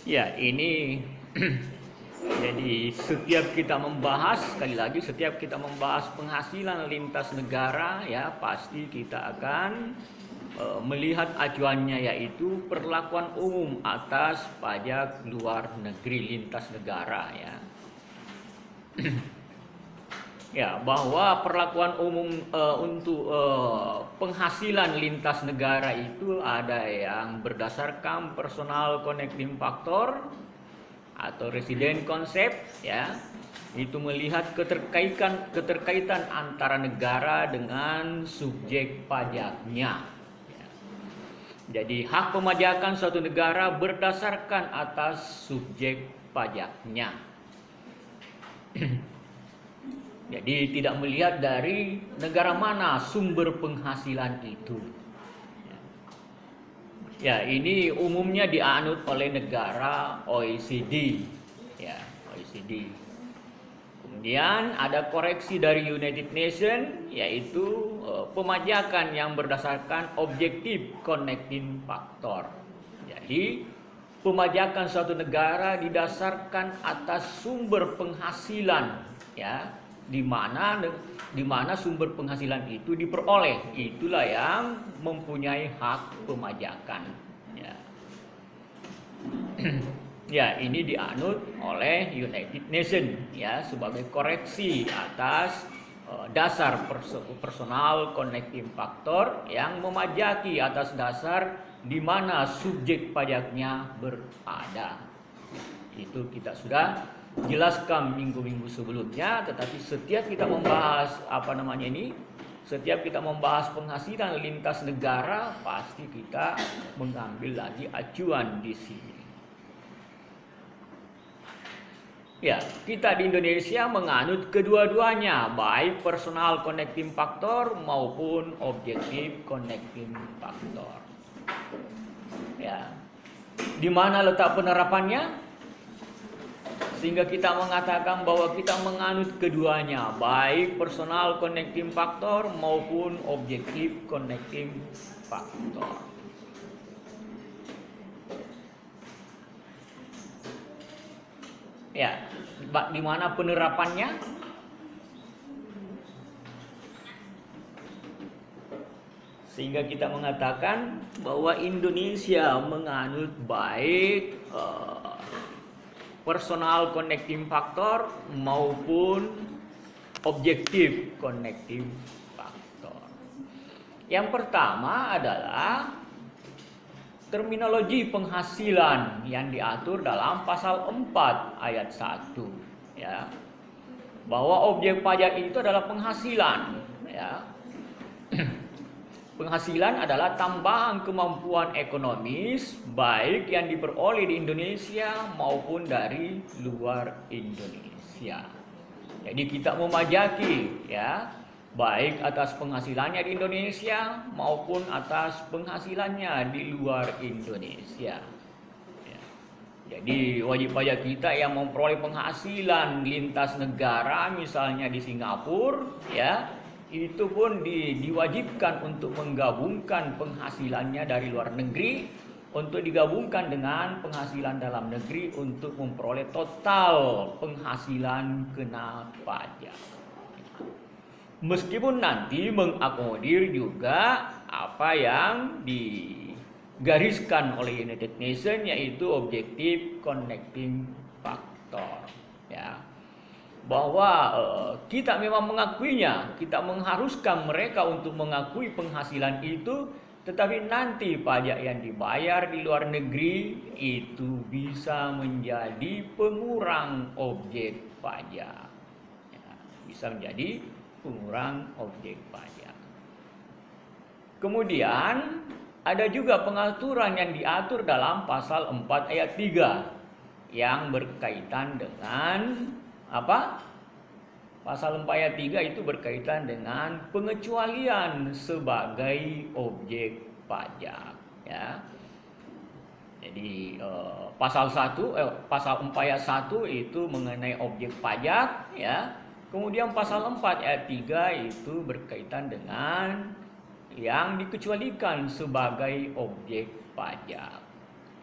Ya, ini jadi setiap kita membahas, sekali lagi setiap kita membahas penghasilan lintas negara, ya pasti kita akan melihat acuannya, yaitu perlakuan umum atas pajak luar negeri lintas negara, ya. Ya, bahwa perlakuan umum untuk penghasilan lintas negara itu ada yang berdasarkan personal connecting factor atau resident concept, ya. Itu melihat keterkaitan antara negara dengan subjek pajaknya. Ya. Jadi hak pemajakan suatu negara berdasarkan atas subjek pajaknya. Jadi tidak melihat dari negara mana sumber penghasilan itu. Ya, ini umumnya dianut oleh negara OECD, ya, OECD. Kemudian ada koreksi dari United Nations, yaitu pemajakan yang berdasarkan objektif connecting factor. Jadi pemajakan suatu negara didasarkan atas sumber penghasilan, ya, di mana sumber penghasilan itu diperoleh, itulah yang mempunyai hak pemajakan, ya. Ya, ini dianut oleh United Nations, ya, sebagai koreksi atas dasar personal connecting factor yang memajaki atas dasar di mana subjek pajaknya berada. Itu kita sudah jelaskan minggu-minggu sebelumnya, tetapi setiap kita membahas setiap kita membahas penghasilan lintas negara, pasti kita mengambil lagi acuan di sini. Ya, kita di Indonesia menganut kedua-duanya, baik personal connecting factor maupun objektif connecting factor. Ya. Di mana letak penerapannya? Sehingga kita mengatakan bahwa kita menganut keduanya, baik personal connecting factor maupun objektif connecting factor. Ya, di mana penerapannya? Sehingga kita mengatakan bahwa Indonesia menganut baik personal connecting factor maupun objektif connecting factor. Yang pertama adalah terminologi penghasilan yang diatur dalam pasal 4 ayat 1, ya. Bahwa objek pajak itu adalah penghasilan, ya. Penghasilan adalah tambahan kemampuan ekonomis baik yang diperoleh di Indonesia maupun dari luar Indonesia. Jadi kita memajaki, ya, baik atas penghasilannya di Indonesia maupun atas penghasilannya di luar Indonesia. Ya. Jadi wajib pajak kita yang memperoleh penghasilan lintas negara, misalnya di Singapura, ya, itu pun diwajibkan untuk menggabungkan penghasilannya dari luar negeri untuk digabungkan dengan penghasilan dalam negeri untuk memperoleh total penghasilan kena pajak. Meskipun nanti mengakomodir juga apa yang digariskan oleh United Nations, yaitu objektif connecting factor, ya. Bahwa kita memang mengakuinya, kita mengharuskan mereka untuk mengakui penghasilan itu, tetapi nanti pajak yang dibayar di luar negeri itu bisa menjadi pengurang objek pajak, ya, bisa menjadi pengurang objek pajak. Kemudian ada juga pengaturan yang diatur dalam pasal 4 ayat 3 yang berkaitan dengan apa? Pasal 4 ayat 3 itu berkaitan dengan pengecualian sebagai objek pajak, ya. Jadi pasal 4 ayat 1 itu mengenai objek pajak, ya. Kemudian pasal 4 ayat 3 itu berkaitan dengan yang dikecualikan sebagai objek pajak,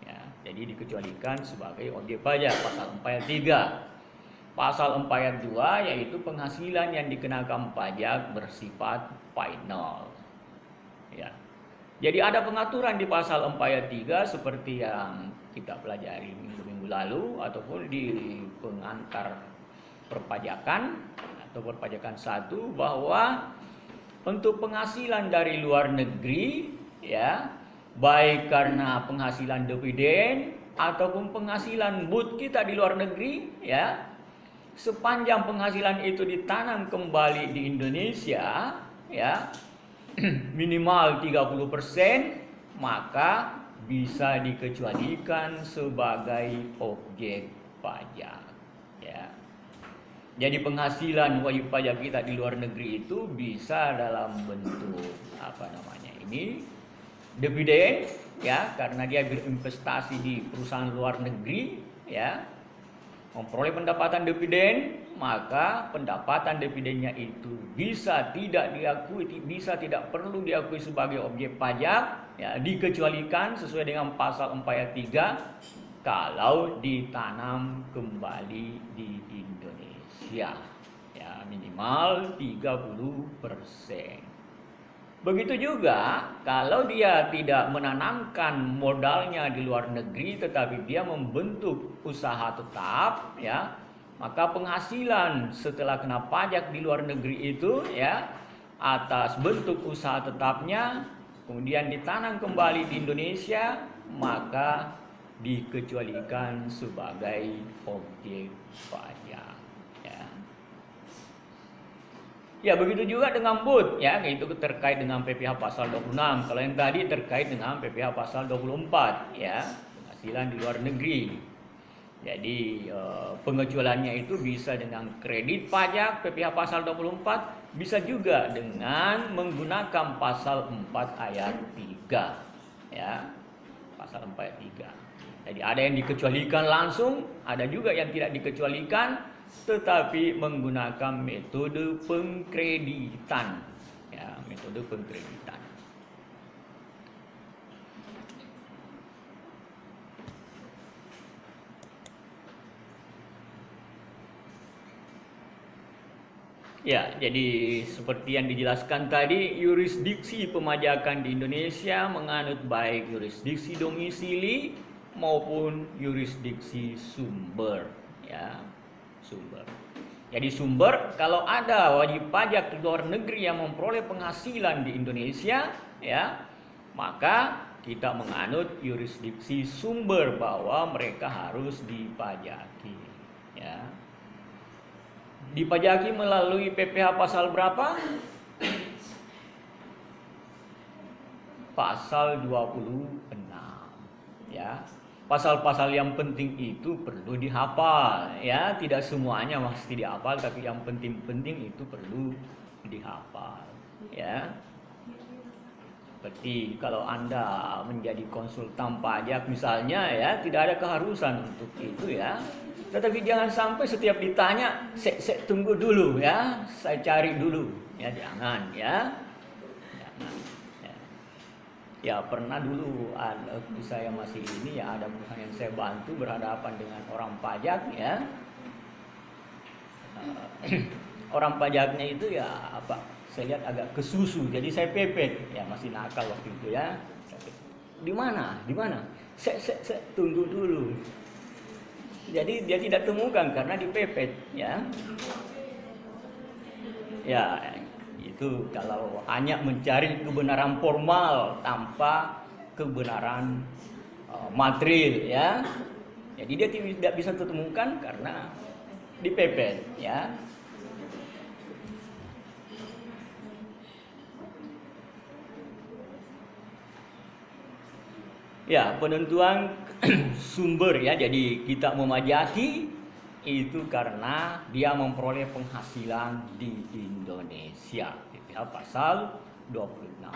ya. Jadi dikecualikan sebagai objek pajak pasal 4 ayat 3. Pasal 4 ayat 2 yaitu penghasilan yang dikenakan pajak bersifat final. Ya. Jadi ada pengaturan di pasal 4 ayat 3 seperti yang kita pelajari minggu-minggu lalu ataupun di pengantar perpajakan atau perpajakan 1 bahwa untuk penghasilan dari luar negeri, ya, baik karena penghasilan dividen ataupun penghasilan BUT kita di luar negeri, ya, sepanjang penghasilan itu ditanam kembali di Indonesia, ya, minimal 30%, maka bisa dikecualikan sebagai objek pajak, ya. Jadi penghasilan wajib pajak kita di luar negeri itu bisa dalam bentuk dividen, ya, karena dia berinvestasi di perusahaan luar negeri, ya, memperoleh pendapatan dividen, maka pendapatan dividennya itu bisa tidak perlu diakui sebagai objek pajak, ya, dikecualikan sesuai dengan pasal 4 ayat 3 kalau ditanam kembali di Indonesia, ya, minimal 30%. Begitu juga kalau dia tidak menanamkan modalnya di luar negeri tetapi dia membentuk usaha tetap, ya, maka penghasilan setelah kena pajak di luar negeri itu, ya, atas bentuk usaha tetapnya kemudian ditanam kembali di Indonesia, maka dikecualikan sebagai objek pajak, ya. Ya, begitu juga dengan BUT, ya, itu terkait dengan PPh pasal 26. Kalau yang tadi terkait dengan PPh pasal 24, ya, penghasilan di luar negeri. Jadi pengecualiannya itu bisa dengan kredit pajak PPh pasal 24, bisa juga dengan menggunakan pasal 4 ayat 3, ya. Pasal 4 ayat 3. Jadi ada yang dikecualikan langsung, ada juga yang tidak dikecualikan tetapi menggunakan metode pengkreditan, ya, metode pengkreditan. Ya, jadi seperti yang dijelaskan tadi, yurisdiksi pemajakan di Indonesia menganut baik yurisdiksi domisili maupun yurisdiksi sumber, ya, sumber. Jadi sumber, kalau ada wajib pajak di luar negeri yang memperoleh penghasilan di Indonesia, ya, maka kita menganut yurisdiksi sumber bahwa mereka harus dipajaki, ya. Dipajaki melalui PPh pasal berapa? Pasal 26, ya. Pasal-pasal yang penting itu perlu dihafal, ya. Tidak semuanya mesti dihafal, tapi yang penting-penting itu perlu dihafal, ya. Seperti kalau Anda menjadi konsultan pajak misalnya, ya, tidak ada keharusan untuk itu, ya. Tetapi jangan sampai setiap ditanya, saya tunggu dulu, ya, saya cari dulu, ya, jangan, ya. Jangan, ya. Ya, pernah dulu waktu saya masih ini, ya, ada perusahaan yang saya bantu berhadapan dengan orang pajak, ya. Orang pajaknya itu, ya, saya lihat agak kesusu, jadi saya pepet, ya, masih nakal waktu itu, ya. Di mana? Saya tunggu dulu. Jadi dia tidak temukan karena dipepet, ya. Ya, itu kalau hanya mencari kebenaran formal tanpa kebenaran material, ya. Jadi dia tidak bisa ditemukan karena dipepet, ya. Ya, penentuan sumber, ya. Jadi kita memajaki itu karena dia memperoleh penghasilan di Indonesia. PPh pasal 26.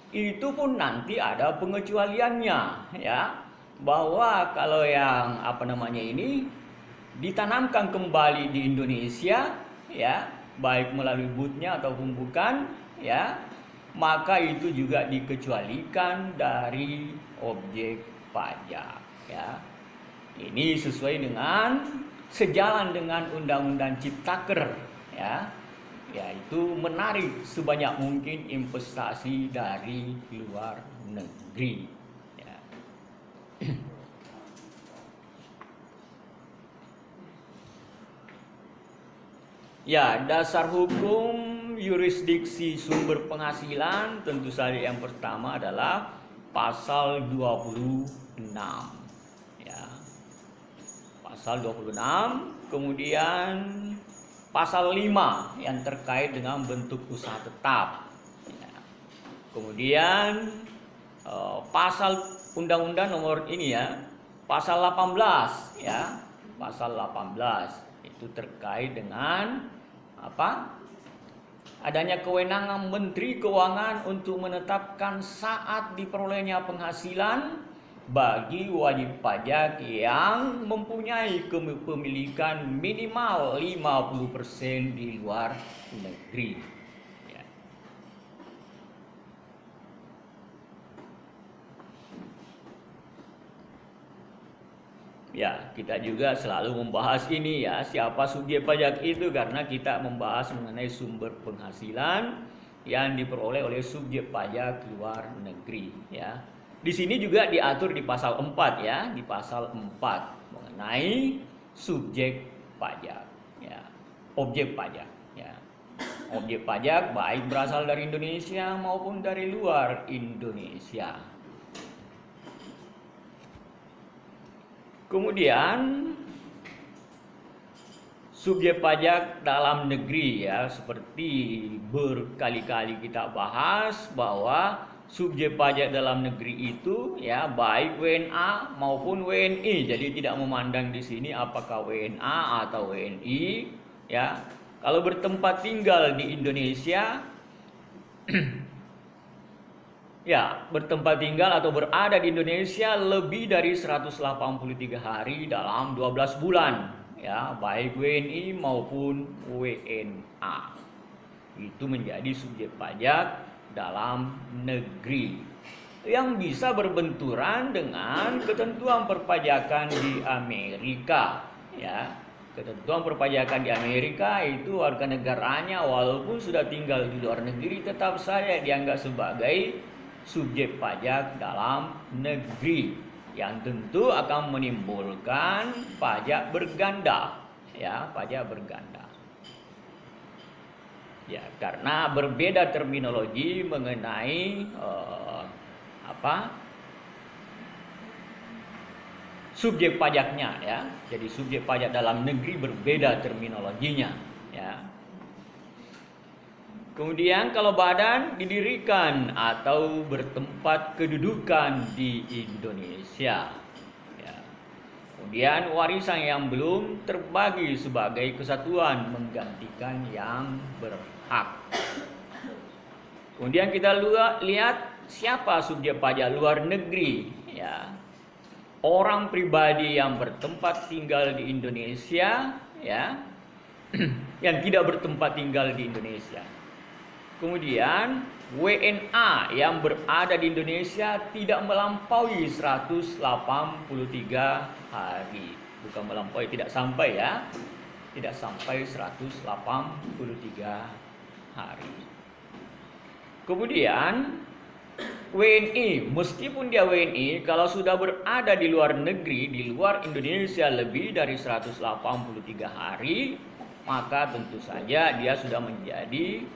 Itu pun nanti ada pengecualiannya, ya. Bahwa kalau yang ini ditanamkan kembali di Indonesia, ya, baik melalui BUT-nya ataupun bukan, ya, maka itu juga dikecualikan dari objek pajak, ya. Ini sesuai dengan sejalan dengan Undang-Undang Ciptaker, ya, yaitu menarik sebanyak mungkin investasi dari luar negeri, ya. Ya, dasar hukum yurisdiksi sumber penghasilan tentu saja yang pertama adalah pasal 26. Ya. Pasal 26, kemudian pasal 5 yang terkait dengan bentuk usaha tetap. Ya. Kemudian pasal undang-undang nomor ini ya, pasal 18 ya, pasal 18 itu terkait dengan apa? Adanya kewenangan Menteri Keuangan untuk menetapkan saat diperolehnya penghasilan bagi wajib pajak yang mempunyai kepemilikan minimal 50% di luar negeri. Ya, kita juga selalu membahas ini ya, siapa subjek pajak itu, karena kita membahas mengenai sumber penghasilan yang diperoleh oleh subjek pajak luar negeri ya. Di sini juga diatur di pasal 4 ya, di pasal 4 mengenai subjek pajak ya, objek pajak ya. Objek pajak baik berasal dari Indonesia maupun dari luar Indonesia. Kemudian subjek pajak dalam negeri ya, seperti berkali-kali kita bahas bahwa subjek pajak dalam negeri itu ya baik WNA maupun WNI. Jadi tidak memandang di sini apakah WNA atau WNI ya. Kalau bertempat tinggal di Indonesia ya, bertempat tinggal atau berada di Indonesia lebih dari 183 hari dalam 12 bulan ya, baik WNI maupun WNA. Itu menjadi subjek pajak dalam negeri yang bisa berbenturan dengan ketentuan perpajakan di Amerika ya. Ketentuan perpajakan di Amerika itu warga negaranya walaupun sudah tinggal di luar negeri tetap saja dianggap sebagai subjek pajak dalam negeri yang tentu akan menimbulkan pajak berganda ya, pajak berganda ya, karena berbeda terminologi mengenai subjek pajaknya ya. Jadi subjek pajak dalam negeri berbeda terminologinya ya. Kemudian kalau badan didirikan atau bertempat kedudukan di Indonesia. Ya. Kemudian warisan yang belum terbagi sebagai kesatuan menggantikan yang berhak. Kemudian kita lihat siapa subjek pajak luar negeri. Ya. Orang pribadi yang bertempat tinggal di Indonesia, ya, yang tidak bertempat tinggal di Indonesia. Kemudian WNA yang berada di Indonesia tidak melampaui 183 hari. Bukan melampaui, tidak sampai ya. Tidak sampai 183 hari. Kemudian WNI, meskipun dia WNI, kalau sudah berada di luar negeri, di luar Indonesia lebih dari 183 hari, maka tentu saja dia sudah menjadi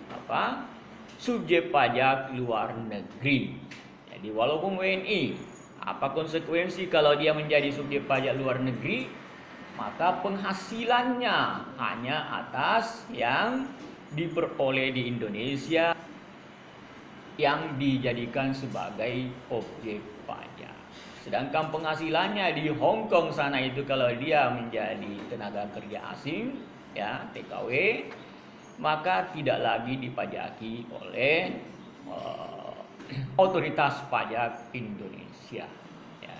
subjek pajak luar negeri. Jadi walaupun WNI, apa konsekuensi kalau dia menjadi subjek pajak luar negeri? Maka penghasilannya hanya atas yang diperoleh di Indonesia yang dijadikan sebagai objek pajak. Sedangkan penghasilannya di Hong Kong sana itu kalau dia menjadi tenaga kerja asing ya, TKW, maka tidak lagi dipajaki oleh otoritas pajak Indonesia ya.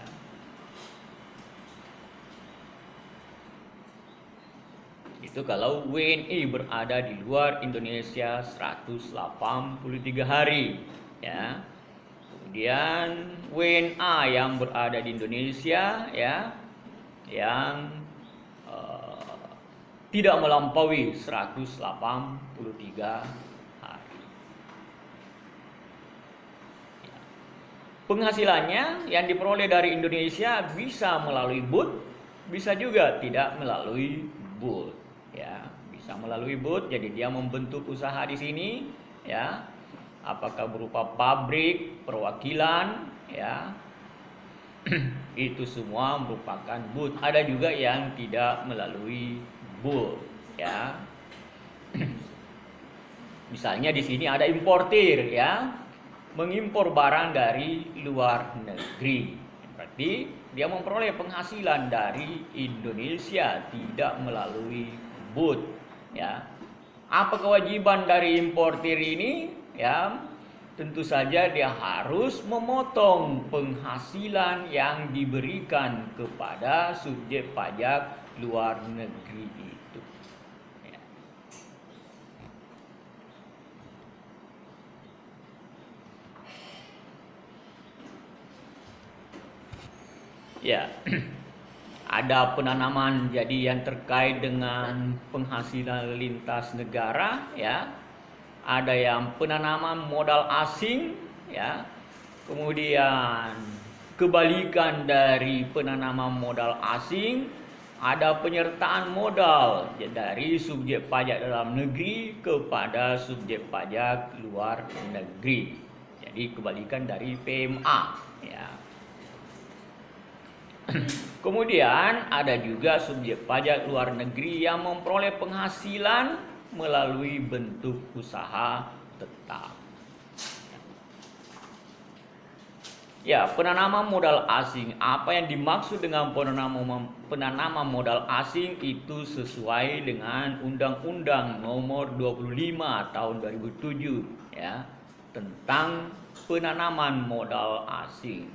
Itu kalau WNI berada di luar Indonesia 183 hari ya. Kemudian WNA yang berada di Indonesia ya, yang tidak melampaui 183 hari. Penghasilannya yang diperoleh dari Indonesia bisa melalui BUT, bisa juga tidak melalui BUT ya. Bisa melalui BUT, jadi dia membentuk usaha di sini ya. Apakah berupa pabrik, perwakilan ya. Itu semua merupakan BUT. Ada juga yang tidak melalui BUT ya. Misalnya di sini ada importir ya, mengimpor barang dari luar negeri. Berarti dia memperoleh penghasilan dari Indonesia, tidak melalui BUT ya. Apa kewajiban dari importir ini ya? Tentu saja dia harus memotong penghasilan yang diberikan kepada subjek pajak luar negeri itu. Ya, ada penanaman jadi yang terkait dengan penghasilan lintas negara ya. Ada yang penanaman modal asing ya. Kemudian kebalikan dari penanaman modal asing, ada penyertaan modal dari subjek pajak dalam negeri kepada subjek pajak luar negeri. Jadi kebalikan dari PMA ya. Kemudian ada juga subjek pajak luar negeri yang memperoleh penghasilan melalui bentuk usaha tetap. Ya, penanaman modal asing. Apa yang dimaksud dengan penanaman modal asing itu sesuai dengan Undang-Undang Nomor 25 Tahun 2007 ya, tentang penanaman modal asing.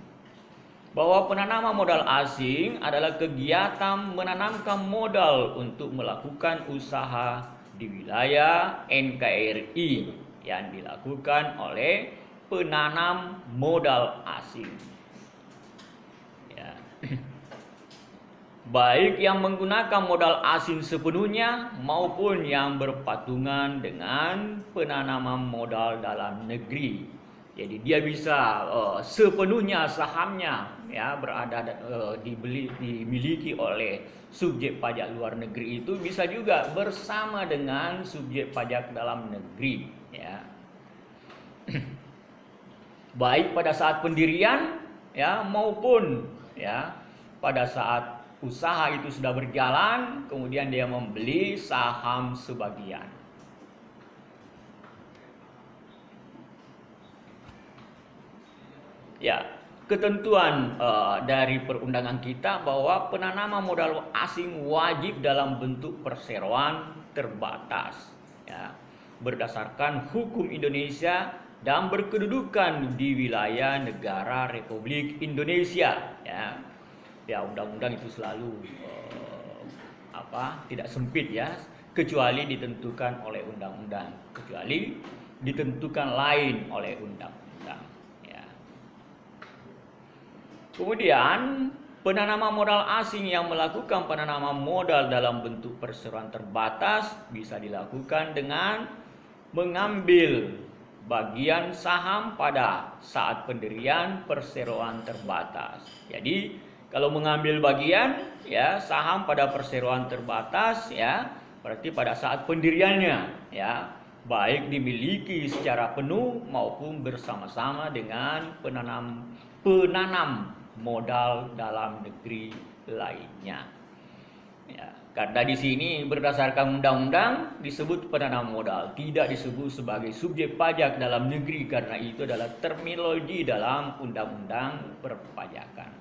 Bahwa penanaman modal asing adalah kegiatan menanamkan modal untuk melakukan usaha di wilayah NKRI yang dilakukan oleh penanam modal asing ya. Baik yang menggunakan modal asing sepenuhnya maupun yang berpatungan dengan penanaman modal dalam negeri. Jadi dia bisa sepenuhnya sahamnya ya dimiliki oleh subjek pajak luar negeri, itu bisa juga bersama dengan subjek pajak dalam negeri ya. Baik pada saat pendirian ya maupun ya pada saat usaha itu sudah berjalan, kemudian dia membeli saham sebagian. Ya, ketentuan dari perundangan kita bahwa penanaman modal asing wajib dalam bentuk perseroan terbatas ya, berdasarkan hukum Indonesia dan berkedudukan di wilayah negara Republik Indonesia ya. Ya, undang-undang itu selalu tidak sempit ya, kecuali ditentukan oleh undang-undang, kecuali ditentukan lain oleh undang-undang. Kemudian penanaman modal asing yang melakukan penanaman modal dalam bentuk perseroan terbatas bisa dilakukan dengan mengambil bagian saham pada saat pendirian perseroan terbatas. Jadi kalau mengambil bagian ya saham pada perseroan terbatas ya, berarti pada saat pendiriannya ya, baik dimiliki secara penuh maupun bersama-sama dengan penanam modal dalam negeri lainnya. Ya, karena di sini berdasarkan undang-undang disebut penanam modal, tidak disebut sebagai subjek pajak dalam negeri karena itu adalah terminologi dalam undang-undang perpajakan.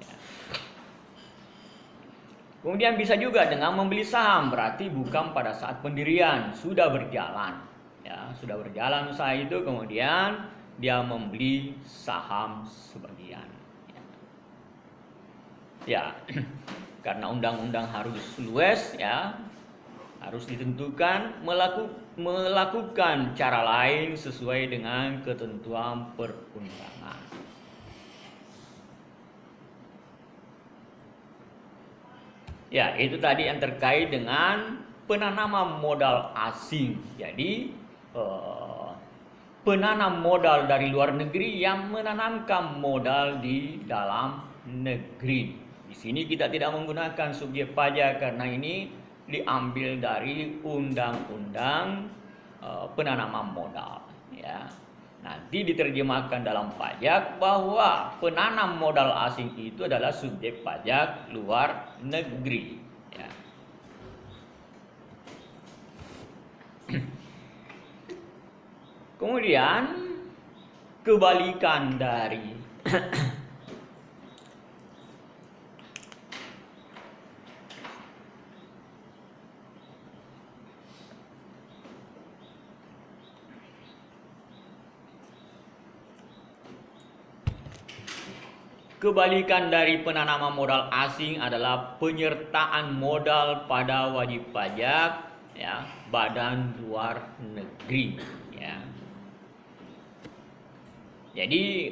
Ya. Kemudian bisa juga dengan membeli saham, berarti bukan pada saat pendirian, sudah berjalan. Ya, sudah berjalan usaha itu, kemudian dia membeli saham sebagian. Ya, karena undang-undang harus luas ya, harus ditentukan melakukan cara lain sesuai dengan ketentuan perundangan. Ya, itu tadi yang terkait dengan penanaman modal asing. Jadi penanam modal dari luar negeri yang menanamkan modal di dalam negeri. Di sini kita tidak menggunakan subjek pajak karena ini diambil dari undang-undang penanaman modal, ya. Nanti diterjemahkan dalam pajak bahwa penanam modal asing itu adalah subjek pajak luar negeri, ya. Kemudian kebalikan dari penanaman modal asing adalah penyertaan modal pada wajib pajak, ya, badan luar negeri, ya. Jadi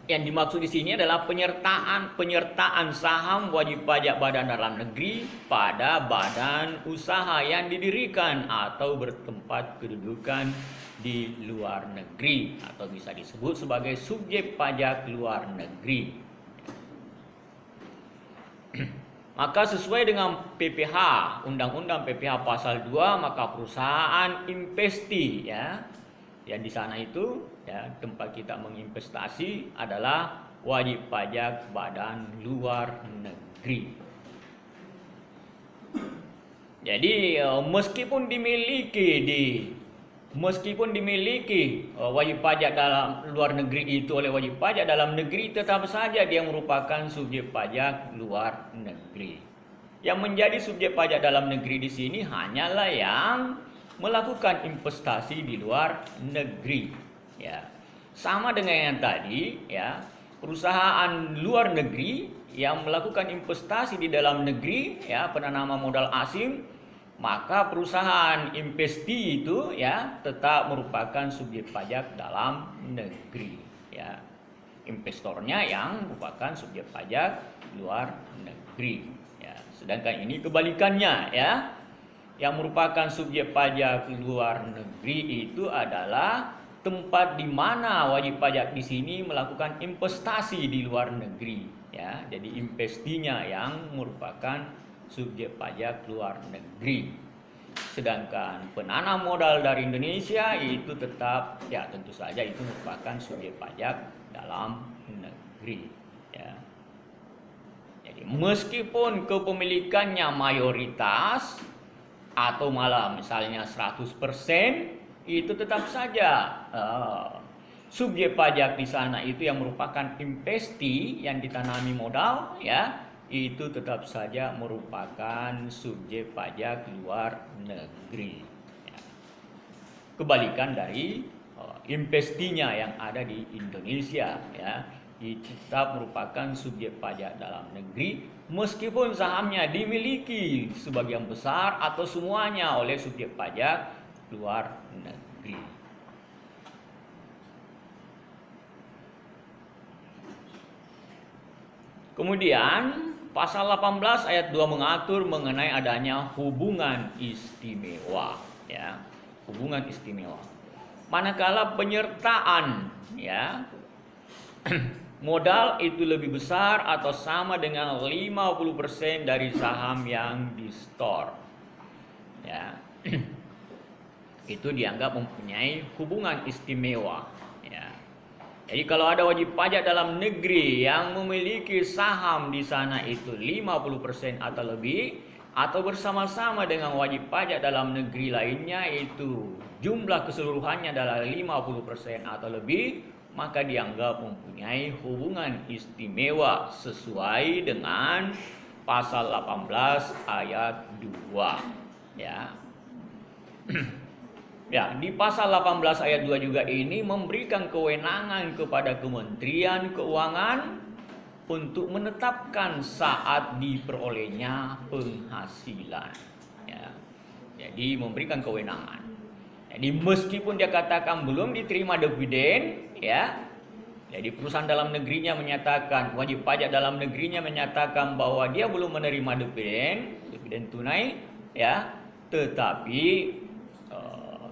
yang dimaksud di sini adalah penyertaan saham wajib pajak badan dalam negeri pada badan usaha yang didirikan atau bertempat kedudukan di luar negeri atau bisa disebut sebagai subjek pajak luar negeri. Maka sesuai dengan PPH, Undang-Undang PPH pasal 2, maka perusahaan investi, ya, yang di sana itu, ya, tempat kita menginvestasi adalah wajib pajak badan luar negeri. Jadi meskipun dimiliki wajib pajak dalam luar negeri itu oleh wajib pajak dalam negeri, tetap saja dia merupakan subjek pajak luar negeri. Yang menjadi subjek pajak dalam negeri di sini hanyalah yang melakukan investasi di luar negeri, ya. Sama dengan yang tadi, ya, perusahaan luar negeri yang melakukan investasi di dalam negeri, ya, penanaman modal asing, maka perusahaan investi itu, ya, tetap merupakan subjek pajak dalam negeri, ya. Investornya yang merupakan subjek pajak luar negeri, ya. Sedangkan ini kebalikannya, ya. Yang merupakan subjek pajak luar negeri itu adalah tempat di mana wajib pajak di sini melakukan investasi di luar negeri, ya. Jadi investinya yang merupakan subjek pajak luar negeri. Sedangkan penanam modal dari Indonesia itu tetap, ya, tentu saja itu merupakan subjek pajak dalam negeri, ya. Jadi meskipun kepemilikannya mayoritas atau malah misalnya 100%, itu tetap saja subjek pajak di sana itu yang merupakan investi yang ditanami modal, ya, itu tetap saja merupakan subjek pajak luar negeri, ya. Kebalikan dari investinya yang ada di Indonesia, ya, itu tetap merupakan subjek pajak dalam negeri meskipun sahamnya dimiliki sebagian besar atau semuanya oleh subjek pajak luar negeri. Kemudian pasal 18 ayat 2 mengatur mengenai adanya hubungan istimewa, ya, hubungan istimewa. Manakala penyertaan, ya, modal itu lebih besar atau sama dengan 50% dari saham yang di-store, ya, itu dianggap mempunyai hubungan istimewa, ya. Jadi kalau ada wajib pajak dalam negeri yang memiliki saham di sana itu 50% atau lebih, atau bersama-sama dengan wajib pajak dalam negeri lainnya itu jumlah keseluruhannya adalah 50% atau lebih, maka dianggap mempunyai hubungan istimewa sesuai dengan pasal 18 ayat 2, ya. Ya, di pasal 18 ayat 2 juga ini memberikan kewenangan kepada Kementerian Keuangan untuk menetapkan saat diperolehnya penghasilan, ya. Jadi memberikan kewenangan. Jadi meskipun dia katakan belum diterima dividen, ya, jadi perusahaan dalam negerinya menyatakan, wajib pajak dalam negerinya menyatakan bahwa dia belum menerima dividen tunai, ya, tetapi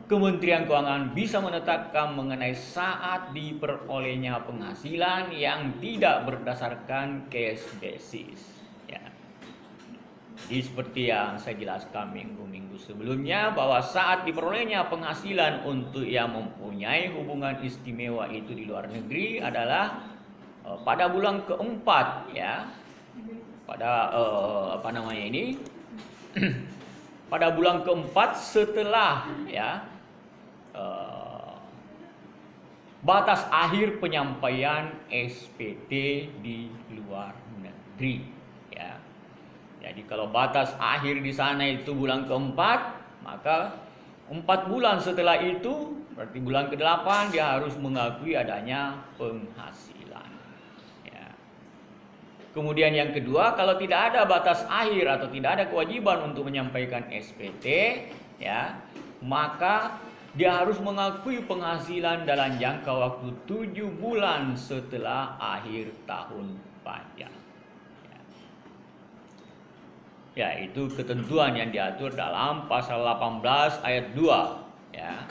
Kementerian Keuangan bisa menetapkan mengenai saat diperolehnya penghasilan yang tidak berdasarkan cash basis. Ya. Jadi seperti yang saya jelaskan minggu-minggu sebelumnya, bahwa saat diperolehnya penghasilan untuk yang mempunyai hubungan istimewa itu di luar negeri adalah pada bulan keempat, ya, pada pada bulan keempat setelah, ya, batas akhir penyampaian SPT di luar negeri, ya. Jadi kalau batas akhir di sana itu bulan keempat, maka 4 bulan setelah itu, berarti bulan ke-8 dia harus mengakui adanya penghasilan. Ya. Kemudian yang kedua, kalau tidak ada batas akhir atau tidak ada kewajiban untuk menyampaikan SPT, ya, maka dia harus mengakui penghasilan dalam jangka waktu 7 bulan setelah akhir tahun pajak. Ya, itu ketentuan yang diatur dalam pasal 18 ayat 2, ya.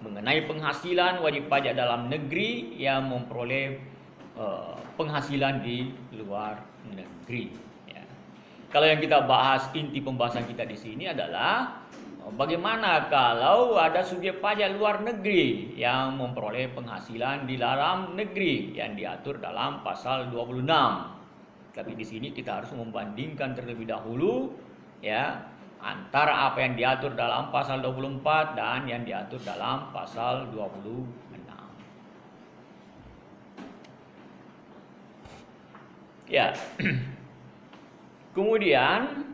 Mengenai penghasilan wajib pajak dalam negeri yang memperoleh penghasilan di luar negeri. Ya. Kalau yang kita bahas, inti pembahasan kita di sini adalah bagaimana kalau ada subjek pajak luar negeri yang memperoleh penghasilan di dalam negeri yang diatur dalam pasal 26. Tapi di sini kita harus membandingkan terlebih dahulu, ya, antara apa yang diatur dalam pasal 24 dan yang diatur dalam pasal 26. Ya. Kemudian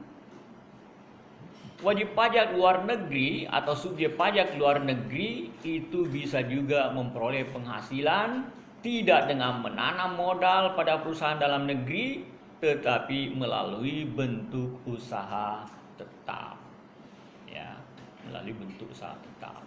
wajib pajak luar negeri atau subjek pajak luar negeri itu bisa juga memperoleh penghasilan tidak dengan menanam modal pada perusahaan dalam negeri, tetapi melalui bentuk usaha tetap. Ya, melalui bentuk usaha tetap.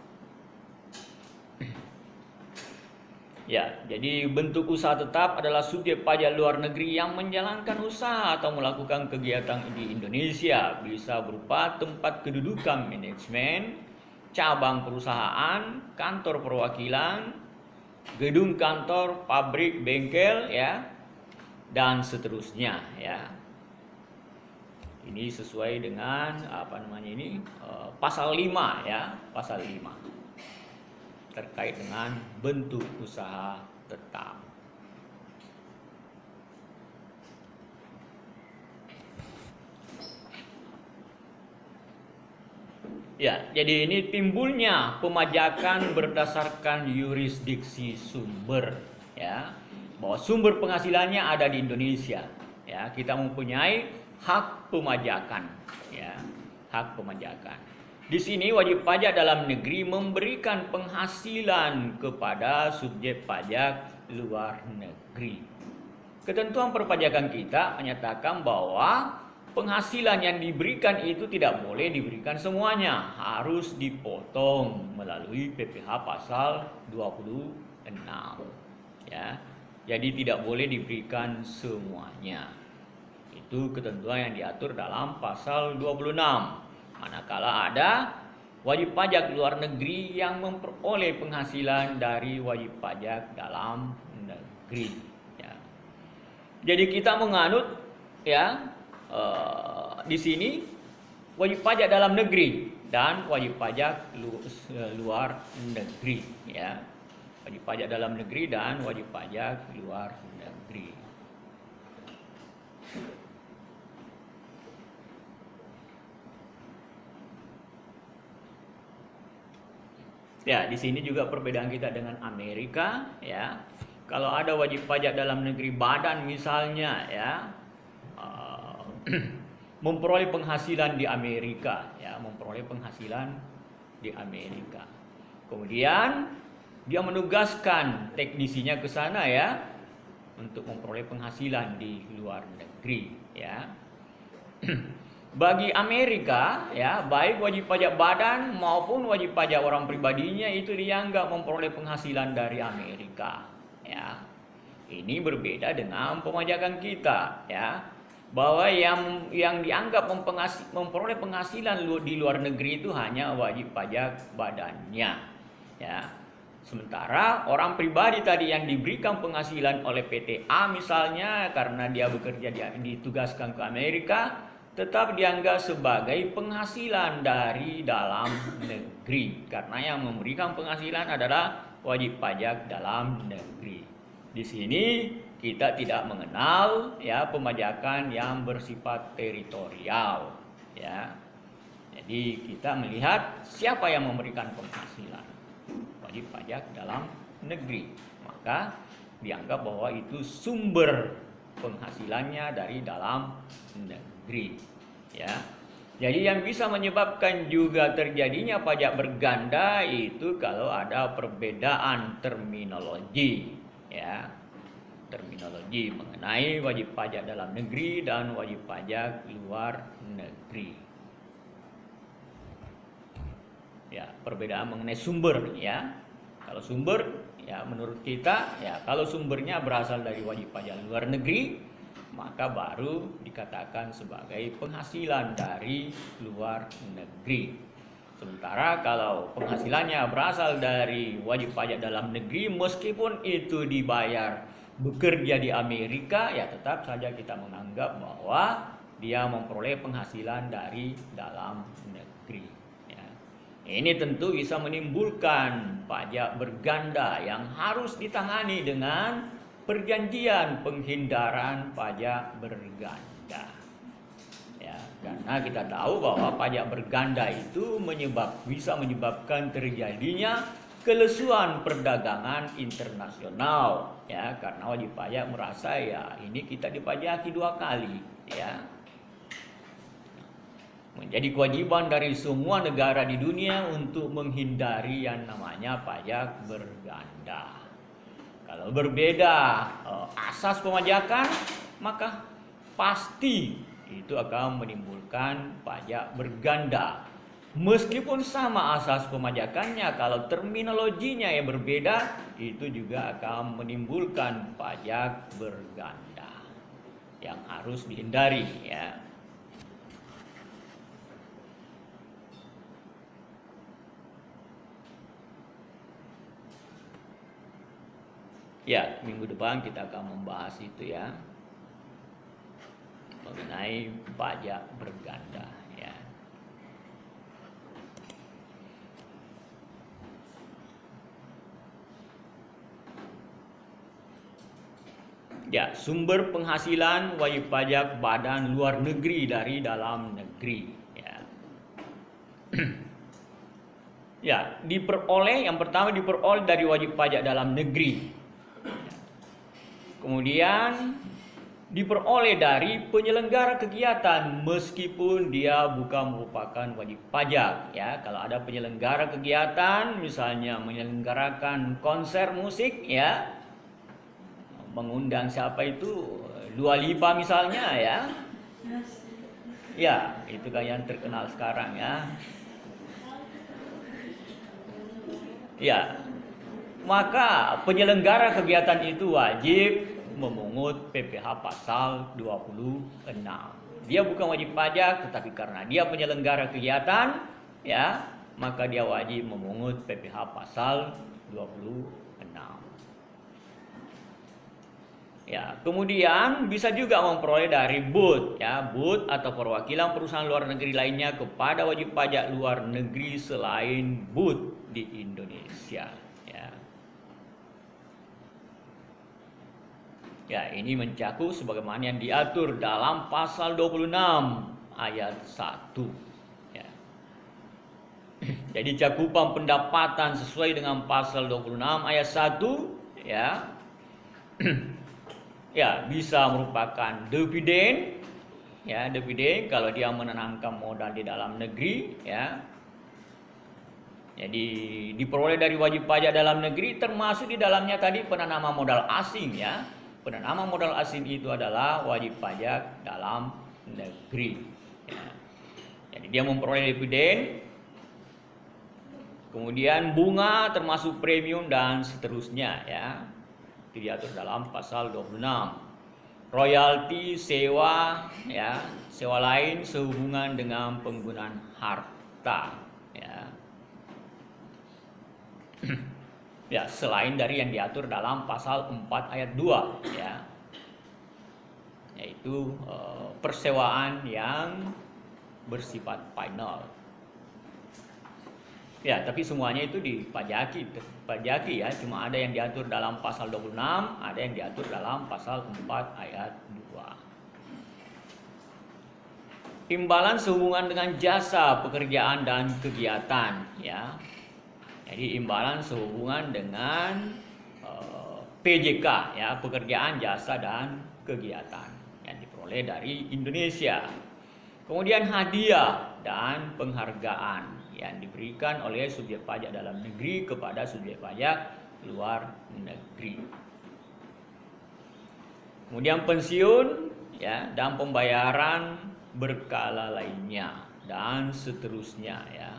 Ya, jadi bentuk usaha tetap adalah subjek pajak luar negeri yang menjalankan usaha atau melakukan kegiatan di Indonesia, bisa berupa tempat kedudukan manajemen, cabang perusahaan, kantor perwakilan, gedung kantor, pabrik, bengkel, ya, dan seterusnya, ya. Ini sesuai dengan pasal 5, ya, pasal 5 terkait dengan bentuk usaha tetap. Ya, jadi ini timbulnya pemajakan berdasarkan yurisdiksi sumber, ya, bahwa sumber penghasilannya ada di Indonesia, ya, kita mempunyai hak pemajakan, ya, hak pemajakan. Di sini wajib pajak dalam negeri memberikan penghasilan kepada subjek pajak luar negeri. Ketentuan perpajakan kita menyatakan bahwa penghasilan yang diberikan itu tidak boleh diberikan semuanya, harus dipotong melalui PPh pasal 26. Ya. Jadi tidak boleh diberikan semuanya. Itu ketentuan yang diatur dalam pasal 26. Manakala ada wajib pajak luar negeri yang memperoleh penghasilan dari wajib pajak dalam negeri. Ya. Jadi kita menganut, ya, di sini wajib pajak dalam negeri dan wajib pajak luar negeri, ya. Wajib pajak dalam negeri dan wajib pajak luar negeri. Ya, di sini juga perbedaan kita dengan Amerika, ya. Kalau ada wajib pajak dalam negeri badan misalnya, ya, memperoleh penghasilan di Amerika, ya, memperoleh penghasilan di Amerika. Kemudian dia menugaskan teknisinya ke sana, ya, untuk memperoleh penghasilan di luar negeri, ya. bagi Amerika ya, baik wajib pajak badan maupun wajib pajak orang pribadinya itu dianggap memperoleh penghasilan dari Amerika ya. Ini berbeda dengan pemajakan kita ya, bahwa yang dianggap memperoleh penghasilan di luar negeri itu hanya wajib pajak badannya ya. Sementara orang pribadi tadi yang diberikan penghasilan oleh PT A misalnya karena dia bekerja ditugaskan ke Amerika, tetap dianggap sebagai penghasilan dari dalam negeri karena yang memberikan penghasilan adalah wajib pajak dalam negeri. Di sini kita tidak mengenal ya pemajakan yang bersifat teritorial ya. Jadi kita melihat siapa yang memberikan penghasilan wajib pajak dalam negeri, maka dianggap bahwa itu sumber penghasilannya dari dalam negeri ya. Jadi yang bisa menyebabkan juga terjadinya pajak berganda itu kalau ada perbedaan terminologi ya, terminologi mengenai wajib pajak dalam negeri dan wajib pajak luar negeri ya. Perbedaan mengenai sumber ya, kalau sumber ya menurut kita ya, kalau sumbernya berasal dari wajib pajak luar negeri maka baru dikatakan sebagai penghasilan dari luar negeri. Sementara kalau penghasilannya berasal dari wajib pajak dalam negeri, meskipun itu dibayar bekerja di Amerika, ya tetap saja kita menganggap bahwa dia memperoleh penghasilan dari dalam negeri. Ya. Ini tentu bisa menimbulkan pajak berganda yang harus ditangani dengan perjanjian penghindaran pajak berganda. Karena kita tahu bahwa pajak berganda itu bisa menyebabkan terjadinya kelesuan perdagangan internasional ya, karena wajib pajak merasa ya ini kita dipajaki 2 kali ya. Menjadi kewajiban dari semua negara di dunia untuk menghindari yang namanya pajak berganda. Kalau berbeda asas pemajakan, maka pasti itu akan menimbulkan pajak berganda. Meskipun sama asas pemajakannya, kalau terminologinya yang berbeda, itu juga akan menimbulkan pajak berganda yang harus dihindari ya. Ya, minggu depan kita akan membahas itu ya, mengenai pajak berganda ya. Ya, sumber penghasilan wajib pajak badan luar negeri dari dalam negeri ya. Ya, yang pertama diperoleh dari wajib pajak dalam negeri. Kemudian diperoleh dari penyelenggara kegiatan meskipun dia bukan merupakan wajib pajak ya. Kalau ada penyelenggara kegiatan misalnya menyelenggarakan konser musik ya, mengundang siapa itu, Dua Lipa misalnya ya. Ya, itu kan yang terkenal sekarang ya. Ya, maka penyelenggara kegiatan itu wajib memungut PPh pasal 26. Dia bukan wajib pajak, tetapi karena dia penyelenggara kegiatan, ya, maka dia wajib memungut PPh pasal 26. Ya, kemudian bisa juga memperoleh dari BUT, ya, BUT atau perwakilan perusahaan luar negeri lainnya kepada wajib pajak luar negeri selain BUT di Indonesia. Ya, ini mencakup sebagaimana yang diatur dalam pasal 26 ayat 1. Ya. Jadi cakupan pendapatan sesuai dengan pasal 26 ayat 1 ya. Ya, bisa merupakan dividen. Ya, dividen kalau dia menanamkan modal di dalam negeri ya. Jadi diperoleh dari wajib pajak dalam negeri, termasuk di dalamnya tadi penanaman modal asing ya. Penanaman modal asing itu adalah wajib pajak dalam negeri Ya. Jadi dia memperoleh dividen, kemudian bunga termasuk premium dan seterusnya ya. Itu diatur dalam pasal 26. Royalti sewa ya, sewa lain sehubungan dengan penggunaan harta ya. Ya, selain dari yang diatur dalam pasal 4 ayat 2 ya. Yaitu persewaan yang bersifat final. Ya, tapi semuanya itu dipajaki ya, cuma ada yang diatur dalam pasal 26, ada yang diatur dalam pasal 4 ayat 2. Imbalan sehubungan dengan jasa, pekerjaan dan kegiatan ya. Jadi imbalan sehubungan dengan PJK ya, pekerjaan, jasa dan kegiatan yang diperoleh dari Indonesia. Kemudian hadiah dan penghargaan yang diberikan oleh subjek pajak dalam negeri kepada subjek pajak luar negeri. Kemudian pensiun ya, dan pembayaran berkala lainnya dan seterusnya ya.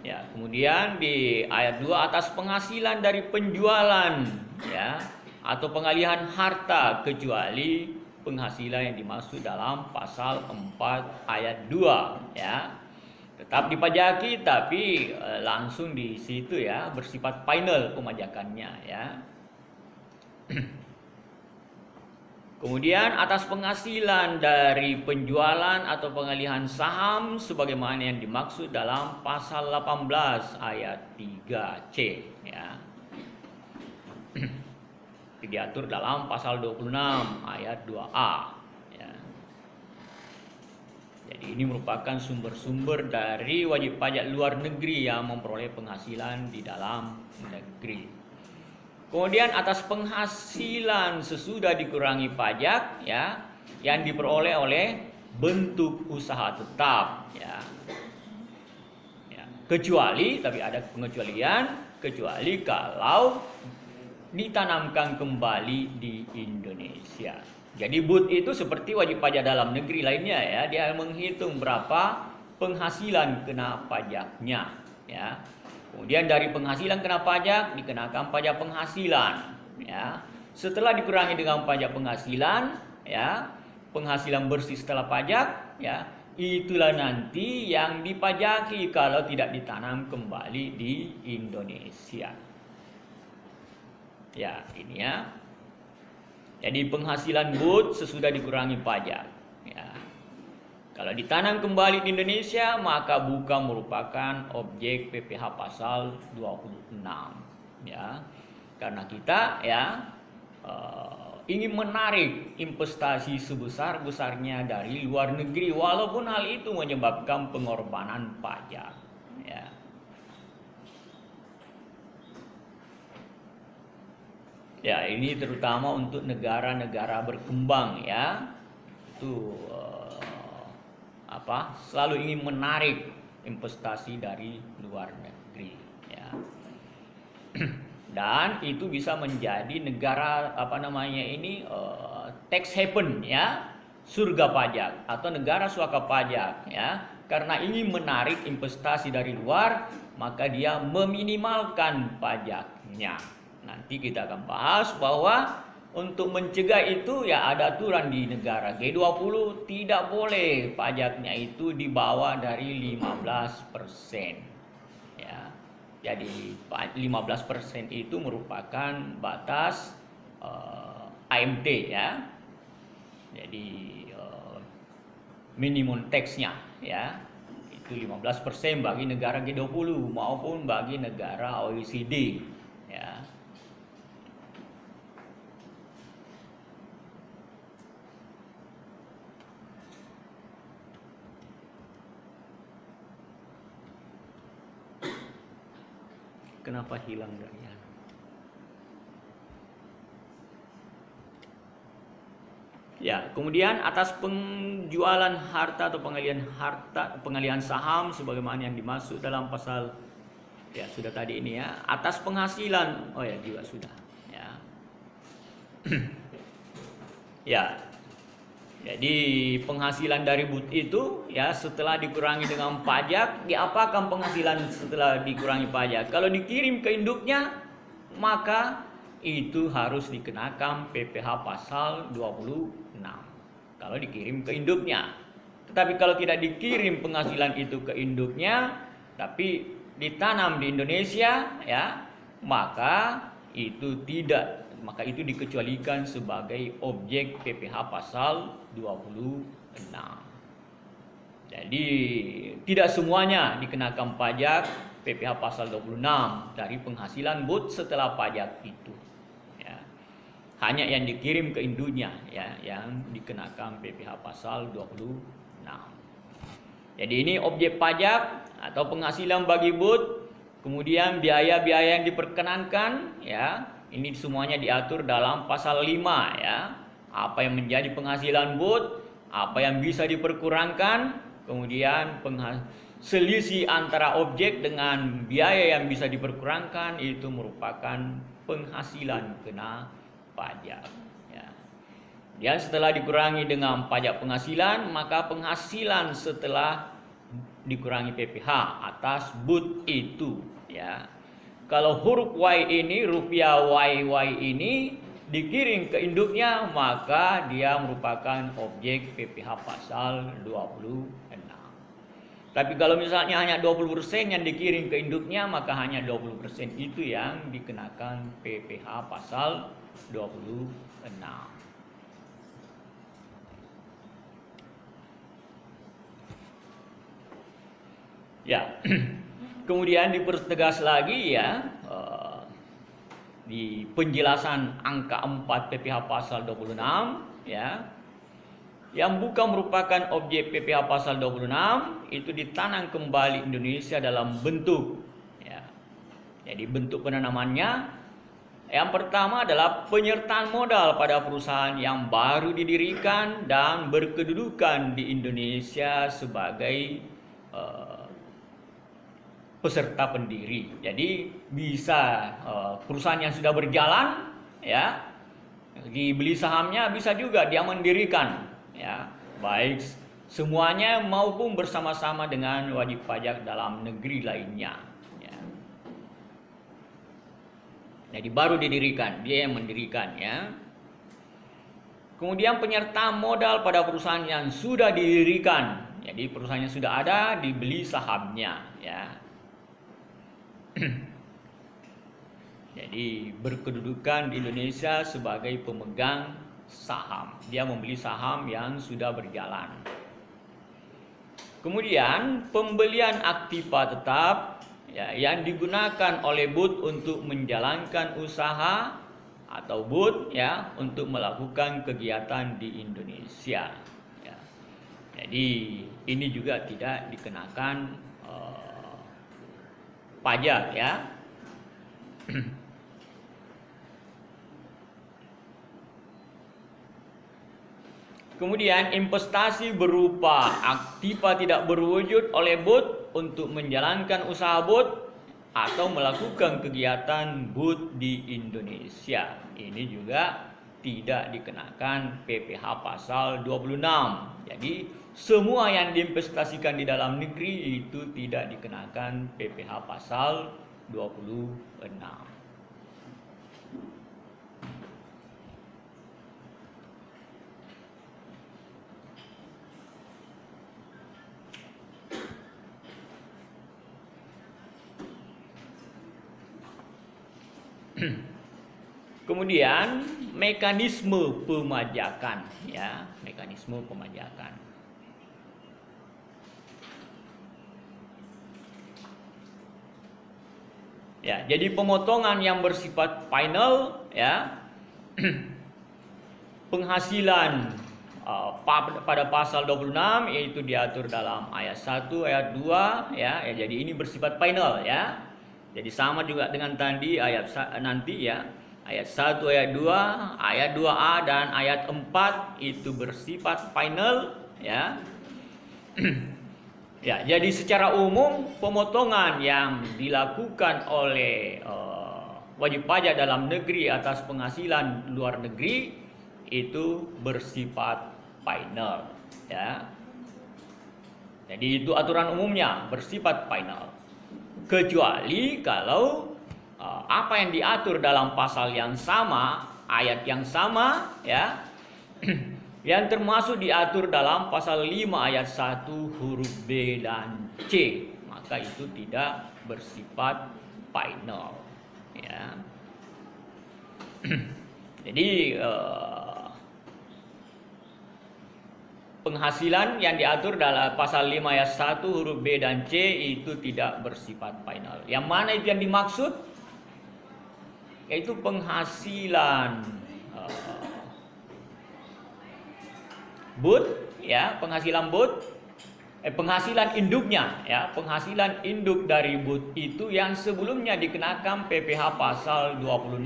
Ya, kemudian di ayat 2 atas penghasilan dari penjualan ya atau pengalihan harta kecuali penghasilan yang dimaksud dalam pasal 4 ayat 2 ya. Tetap dipajaki tapi langsung di situ ya, bersifat final pemajakannya ya. Kemudian atas penghasilan dari penjualan atau pengalihan saham sebagaimana yang dimaksud dalam pasal 18 ayat 3C ya. Diatur dalam pasal 26 ayat 2A ya. Jadi ini merupakan sumber-sumber dari wajib pajak luar negeri yang memperoleh penghasilan di dalam negeri. Kemudian atas penghasilan sesudah dikurangi pajak ya, yang diperoleh oleh bentuk usaha tetap ya. Ya, kecuali, tapi ada pengecualian, kecuali kalau ditanamkan kembali di Indonesia. Jadi BUT itu seperti wajib pajak dalam negeri lainnya ya, dia menghitung berapa penghasilan kena pajaknya ya. Kemudian dari penghasilan kena pajak dikenakan pajak penghasilan ya. Setelah dikurangi dengan pajak penghasilan ya, penghasilan bersih setelah pajak ya, itulah nanti yang dipajaki kalau tidak ditanam kembali di Indonesia. Ya, ini ya. Jadi penghasilan BUT sesudah dikurangi pajak ya. Kalau ditanam kembali di Indonesia maka bukan merupakan objek PPh pasal 26 ya. Karena kita ya ingin menarik investasi sebesar-besarnya dari luar negeri walaupun hal itu menyebabkan pengorbanan pajak ya. Ya, ini terutama untuk negara-negara berkembang ya. Itu selalu ingin menarik investasi dari luar negeri ya. Dan itu bisa menjadi negara tax haven ya, surga pajak atau negara suaka pajak ya. Karena ingin menarik investasi dari luar, maka dia meminimalkan pajaknya. Nanti kita akan bahas bahwa untuk mencegah itu ya ada aturan di negara G20 tidak boleh pajaknya itu di bawah dari 15% ya. Jadi 15% itu merupakan batas AMT ya. Jadi minimum tax-nya ya. Itu 15% bagi negara G20 maupun bagi negara OECD ya. Kenapa hilang dari ya? Ya, kemudian atas penjualan harta atau pengalihan saham sebagaimana yang dimaksud dalam pasal ya sudah tadi ini ya, atas penghasilan juga sudah ya. Ya, jadi penghasilan dari BUT itu ya setelah dikurangi dengan pajak, diapakan penghasilan setelah dikurangi pajak? Kalau dikirim ke induknya, maka itu harus dikenakan PPh pasal 26. Kalau dikirim ke induknya. Tetapi kalau tidak dikirim penghasilan itu ke induknya, tapi ditanam di Indonesia, ya, maka itu dikecualikan sebagai objek PPh pasal 26. Jadi tidak semuanya dikenakan pajak PPh pasal 26 dari penghasilan BUT setelah pajak itu. Ya. Hanya yang dikirim ke induknya ya yang dikenakan PPh pasal 26. Jadi ini objek pajak atau penghasilan bagi BUT, kemudian biaya-biaya yang diperkenankan ya. Ini semuanya diatur dalam pasal 5 ya. Apa yang menjadi penghasilan BUT, apa yang bisa diperkurangkan, kemudian selisih antara objek dengan biaya yang bisa diperkurangkan itu merupakan penghasilan kena pajak ya. Dan setelah dikurangi dengan pajak penghasilan, maka penghasilan setelah dikurangi PPh atas BUT itu ya. Kalau huruf Y ini, rupiah YY ini dikirim ke induknya, maka dia merupakan objek PPh pasal 26. Tapi kalau misalnya hanya 20% yang dikirim ke induknya, maka hanya 20% itu yang dikenakan PPh pasal 26. Ya. Kemudian dipertegas lagi ya di penjelasan angka 4 PPh pasal 26 ya, yang bukan merupakan objek PPh pasal 26 itu ditanam kembali Indonesia dalam bentuk ya. Jadi bentuk penanamannya yang pertama adalah penyertaan modal pada perusahaan yang baru didirikan dan berkedudukan di Indonesia sebagai peserta pendiri. Jadi bisa perusahaan yang sudah berjalan ya dibeli sahamnya, bisa juga dia mendirikan ya, baik semuanya maupun bersama-sama dengan wajib pajak dalam negeri lainnya ya. Jadi baru didirikan, dia yang mendirikan ya. Kemudian penyertaan modal pada perusahaan yang sudah didirikan. Jadi perusahaannya sudah ada, dibeli sahamnya ya. Jadi berkedudukan di Indonesia sebagai pemegang saham. Dia membeli saham yang sudah berjalan. Kemudian pembelian aktiva tetap ya, yang digunakan oleh BUT untuk menjalankan usaha atau BUT ya untuk melakukan kegiatan di Indonesia. Ya. Jadi ini juga tidak dikenakan pajak ya. Kemudian investasi berupa aktiva tidak berwujud oleh BUT untuk menjalankan usaha BUT atau melakukan kegiatan BUT di Indonesia. Ini juga tidak dikenakan PPh pasal 26. Jadi semua yang diinvestasikan di dalam negeri itu tidak dikenakan PPh pasal 26. Kemudian mekanisme pemajakan ya, mekanisme pemajakan. Ya, jadi pemotongan yang bersifat final ya. Penghasilan pada pasal 26 yaitu diatur dalam ayat 1 ayat 2 ya. Jadi ini bersifat final ya. Jadi sama juga dengan tadi ayat nanti ya. Ayat 1 ayat 2, ayat 2a dan ayat 4 itu bersifat final ya. Ya, jadi secara umum pemotongan yang dilakukan oleh wajib pajak dalam negeri atas penghasilan luar negeri itu bersifat final, ya. Jadi itu aturan umumnya bersifat final. Kecuali kalau apa yang diatur dalam pasal yang sama, ayat yang sama, ya, yang termasuk diatur dalam pasal 5 ayat 1 huruf B dan C, maka itu tidak bersifat final, ya. Jadi penghasilan yang diatur dalam pasal 5 ayat 1 huruf B dan C itu tidak bersifat final. Yang mana itu yang dimaksud? Yaitu penghasilan but, ya, penghasilan but, penghasilan induknya, ya, penghasilan induk dari but itu yang sebelumnya dikenakan PPh pasal 26.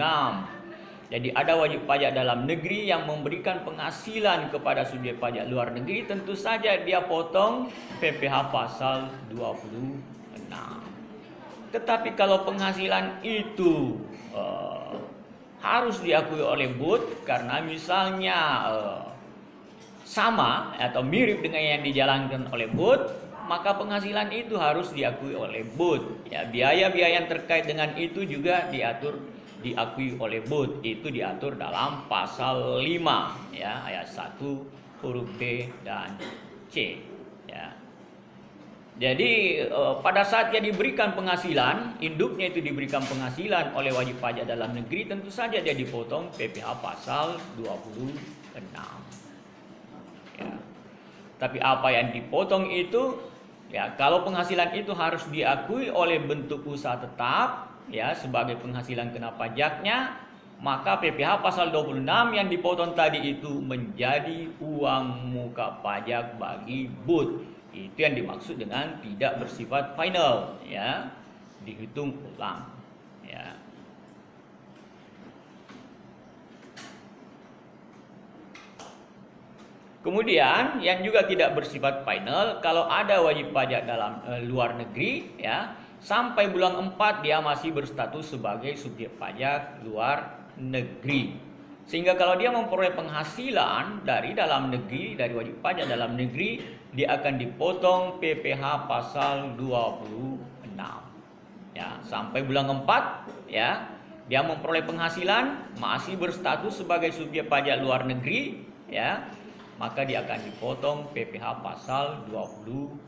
Jadi ada wajib pajak dalam negeri yang memberikan penghasilan kepada subjek pajak luar negeri, tentu saja dia potong PPh pasal 26. Tetapi kalau penghasilan itu harus diakui oleh but karena misalnya sama atau mirip dengan yang dijalankan oleh but, maka penghasilan itu harus diakui oleh but. Ya, biaya-biaya yang terkait dengan itu juga diakui oleh but, itu diatur dalam pasal 5, ya, ayat 1 huruf B dan C, ya. Jadi pada saat dia diberikan penghasilan, induknya itu diberikan penghasilan oleh wajib pajak dalam negeri, tentu saja dia dipotong PPh pasal 26, ya. Tapi apa yang dipotong itu, ya, kalau penghasilan itu harus diakui oleh bentuk usaha tetap, ya, sebagai penghasilan kena pajaknya, maka PPh pasal 26 yang dipotong tadi itu menjadi uang muka pajak bagi but. Itu yang dimaksud dengan tidak bersifat final, ya, dihitung ulang, ya. Kemudian yang juga tidak bersifat final, kalau ada wajib pajak dalam luar negeri, ya, sampai bulan 4 dia masih berstatus sebagai subjek pajak luar negeri. Sehingga kalau dia memperoleh penghasilan dari dalam negeri, dari wajib pajak dalam negeri, dia akan dipotong PPh pasal 26. Ya, sampai bulan 4, ya, dia memperoleh penghasilan masih berstatus sebagai subjek pajak luar negeri, ya, maka dia akan dipotong PPh pasal 26.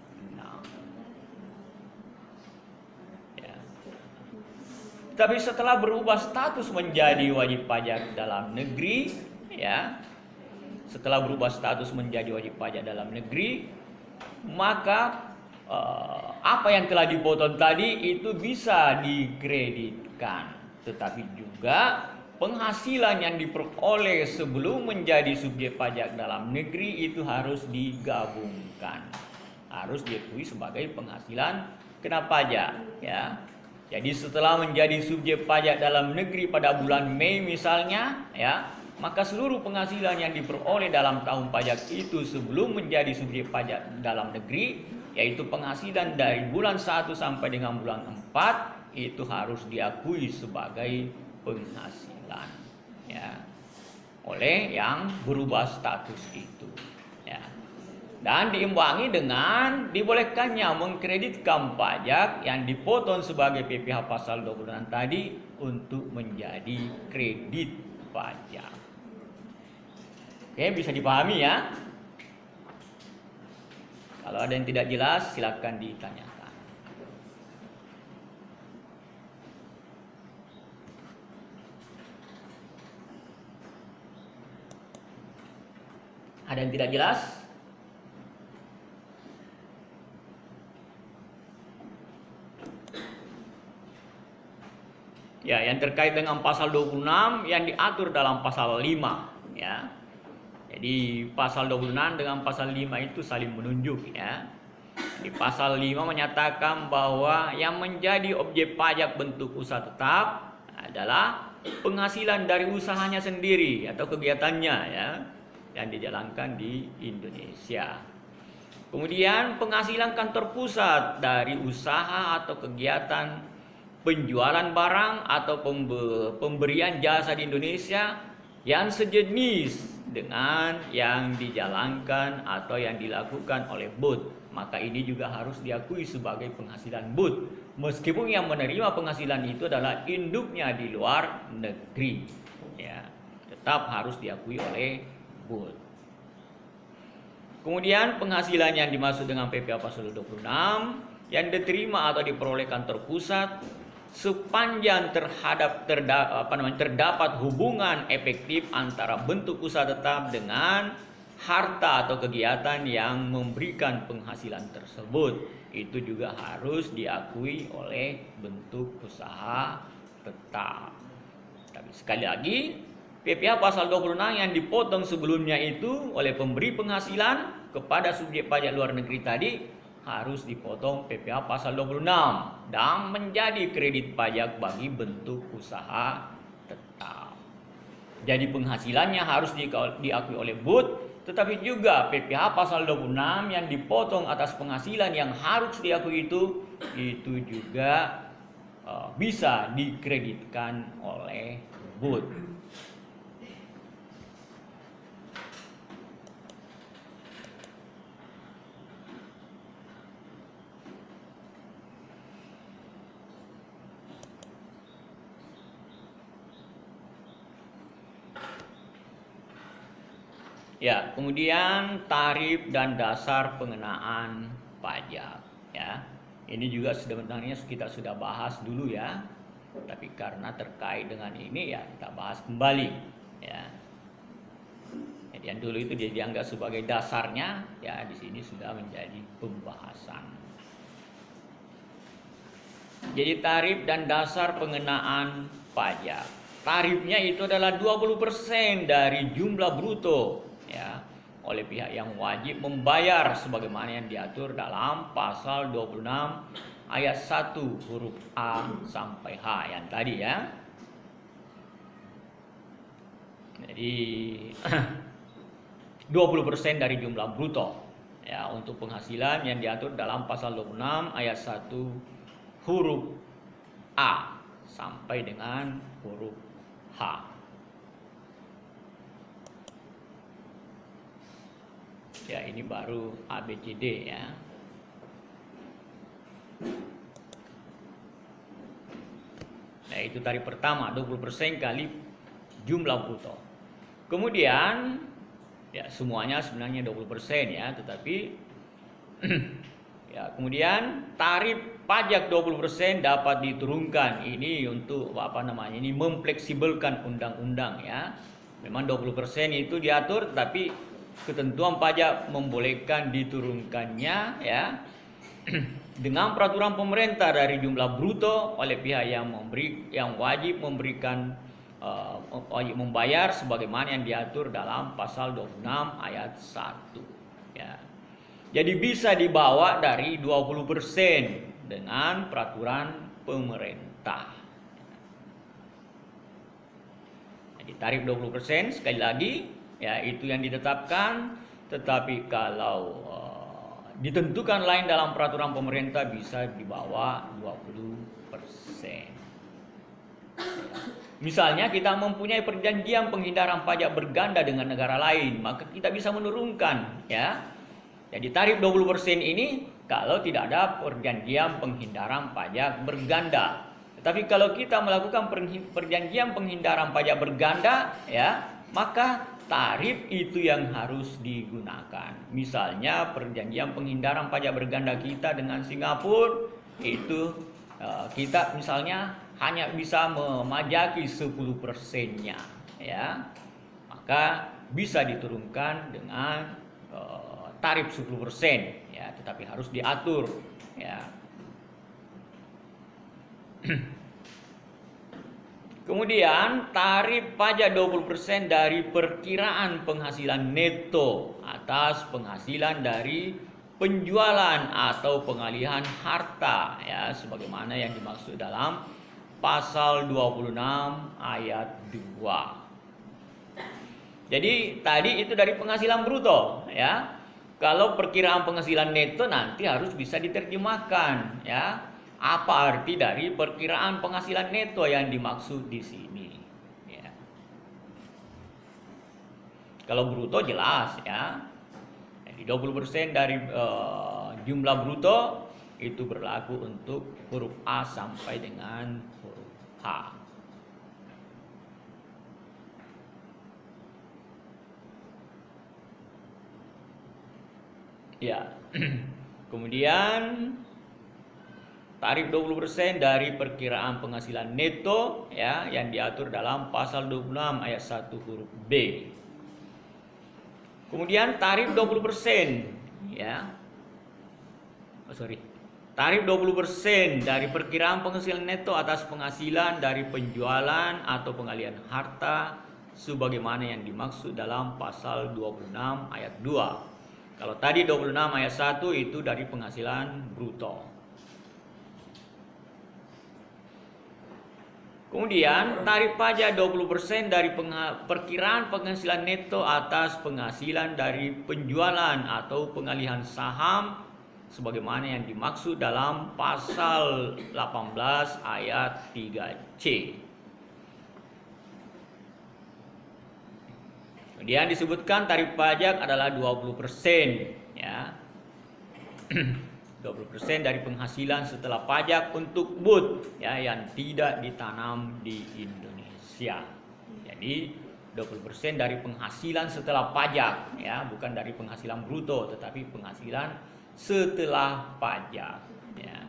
Tapi setelah berubah status menjadi wajib pajak dalam negeri, ya, setelah berubah status menjadi wajib pajak dalam negeri, maka apa yang telah dipotong tadi itu bisa dikreditkan. Tetapi juga penghasilan yang diperoleh sebelum menjadi subjek pajak dalam negeri itu harus digabungkan, harus diakui sebagai penghasilan kena pajak, ya. Jadi setelah menjadi subjek pajak dalam negeri pada bulan Mei misalnya, ya, maka seluruh penghasilan yang diperoleh dalam tahun pajak itu sebelum menjadi subjek pajak dalam negeri, yaitu penghasilan dari bulan 1 sampai dengan bulan 4, itu harus diakui sebagai penghasilan, ya, oleh yang berubah status itu, ya. Dan diimbangi dengan dibolehkannya mengkreditkan pajak yang dipotong sebagai PPh pasal 26 tadi untuk menjadi kredit pajak. Oke, bisa dipahami, ya. Kalau ada yang tidak jelas silakan ditanyakan. Ada yang tidak jelas? Ya, yang terkait dengan pasal 26 yang diatur dalam pasal 5, ya. Jadi pasal 26 dengan pasal 5 itu saling menunjuk, ya. Di pasal 5 menyatakan bahwa yang menjadi objek pajak bentuk usaha tetap adalah penghasilan dari usahanya sendiri atau kegiatannya, ya, yang dijalankan di Indonesia. Kemudian penghasilan kantor pusat dari usaha atau kegiatan penjualan barang atau pemberian jasa di Indonesia yang sejenis dengan yang dijalankan atau yang dilakukan oleh BUT. Maka ini juga harus diakui sebagai penghasilan BUT. Meskipun yang menerima penghasilan itu adalah induknya di luar negeri, ya, tetap harus diakui oleh BUT. Kemudian penghasilan yang dimaksud dengan PPh pasal 26 yang diterima atau diperoleh kantor pusat sepanjang terdapat hubungan efektif antara bentuk usaha tetap dengan harta atau kegiatan yang memberikan penghasilan tersebut, itu juga harus diakui oleh bentuk usaha tetap. Tapi sekali lagi, PPh pasal 26 yang dipotong sebelumnya itu oleh pemberi penghasilan kepada subjek pajak luar negeri tadi harus dipotong PPh pasal 26 dan menjadi kredit pajak bagi bentuk usaha tetap. Jadi penghasilannya harus diakui oleh BUT, tetapi juga PPh pasal 26 yang dipotong atas penghasilan yang harus diakui itu juga bisa dikreditkan oleh BUT. Ya, kemudian tarif dan dasar pengenaan pajak, ya. Ini juga sebenarnya kita sudah bahas dulu ya. Tapi karena terkait dengan ini ya kita bahas kembali, ya. Jadi yang dulu itu dia dianggap sebagai dasarnya, ya di sini sudah menjadi pembahasan. Jadi tarif dan dasar pengenaan pajak. Tarifnya itu adalah 20% dari jumlah bruto, ya, oleh pihak yang wajib membayar sebagaimana yang diatur dalam pasal 26 ayat 1 huruf A sampai H yang tadi, ya. Jadi 20% dari jumlah bruto, ya, untuk penghasilan yang diatur dalam pasal 26 ayat 1 huruf A sampai dengan huruf H. Ya, ini baru ABCD, ya. Nah, itu tarif pertama 20% kali jumlah bruto. Kemudian ya semuanya sebenarnya 20% ya, tetapi ya, kemudian tarif pajak 20% dapat diturunkan. Ini untuk ini memfleksibelkan undang-undang, ya. Memang 20% itu diatur, tetapi ketentuan pajak membolehkan diturunkannya, ya, dengan peraturan pemerintah dari jumlah bruto oleh pihak yang wajib memberikan wajib membayar sebagaimana yang diatur dalam pasal 26 ayat 1, ya. Jadi bisa dibawa dari 20% dengan peraturan pemerintah. Jadi tarif 20% sekali lagi, ya, itu yang ditetapkan, tetapi kalau ditentukan lain dalam peraturan pemerintah bisa di bawah 20%. Misalnya kita mempunyai perjanjian penghindaran pajak berganda dengan negara lain, maka kita bisa menurunkan, ya. Jadi tarif 20% ini kalau tidak ada perjanjian penghindaran pajak berganda. Tetapi kalau kita melakukan perjanjian penghindaran pajak berganda, ya, maka tarif itu yang harus digunakan. Misalnya perjanjian penghindaran pajak berganda kita dengan Singapura itu kita misalnya hanya bisa memajaki 10%-nya, ya. Maka bisa diturunkan dengan tarif 10%, ya, tetapi harus diatur, ya. Kemudian tarif pajak 20% dari perkiraan penghasilan neto atas penghasilan dari penjualan atau pengalihan harta, ya, sebagaimana yang dimaksud dalam pasal 26 ayat 2. Jadi tadi itu dari penghasilan bruto, ya. Kalau perkiraan penghasilan neto nanti harus bisa diterjemahkan, ya. Apa arti dari perkiraan penghasilan neto yang dimaksud di sini, ya. Kalau bruto jelas ya. Jadi 20% dari jumlah bruto itu berlaku untuk huruf A sampai dengan huruf H. Ya. Kemudian tarif 20% dari perkiraan penghasilan neto ya yang diatur dalam pasal 26 ayat 1 huruf B. Kemudian tarif 20% ya. Tarif 20% dari perkiraan penghasilan neto atas penghasilan dari penjualan atau pengalihan harta sebagaimana yang dimaksud dalam pasal 26 ayat 2. Kalau tadi 26 ayat 1 itu dari penghasilan bruto. Kemudian tarif pajak 20% dari perkiraan penghasilan neto atas penghasilan dari penjualan atau pengalihan saham sebagaimana yang dimaksud dalam pasal 18 ayat 3C. Kemudian disebutkan tarif pajak adalah 20% ya. 20% dari penghasilan setelah pajak untuk but ya yang tidak ditanam di Indonesia. Jadi 20% dari penghasilan setelah pajak ya, bukan dari penghasilan bruto tetapi penghasilan setelah pajak ya.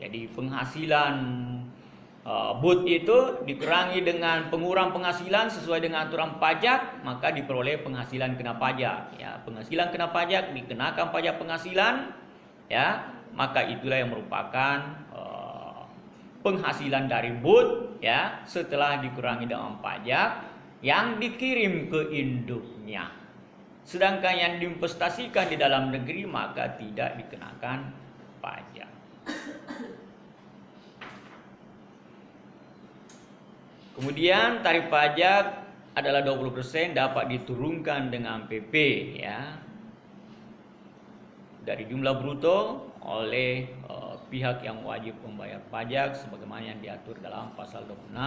Jadi penghasilan but itu dikurangi dengan pengurang penghasilan sesuai dengan aturan pajak, maka diperoleh penghasilan kena pajak ya. Penghasilan kena pajak dikenakan pajak penghasilan ya, maka itulah yang merupakan penghasilan dari but ya setelah dikurangi dengan pajak yang dikirim ke induknya. Sedangkan yang diinvestasikan di dalam negeri maka tidak dikenakan pajak. Kemudian tarif pajak adalah 20% dapat diturunkan dengan PP ya dari jumlah bruto oleh pihak yang wajib membayar pajak sebagaimana yang diatur dalam pasal 26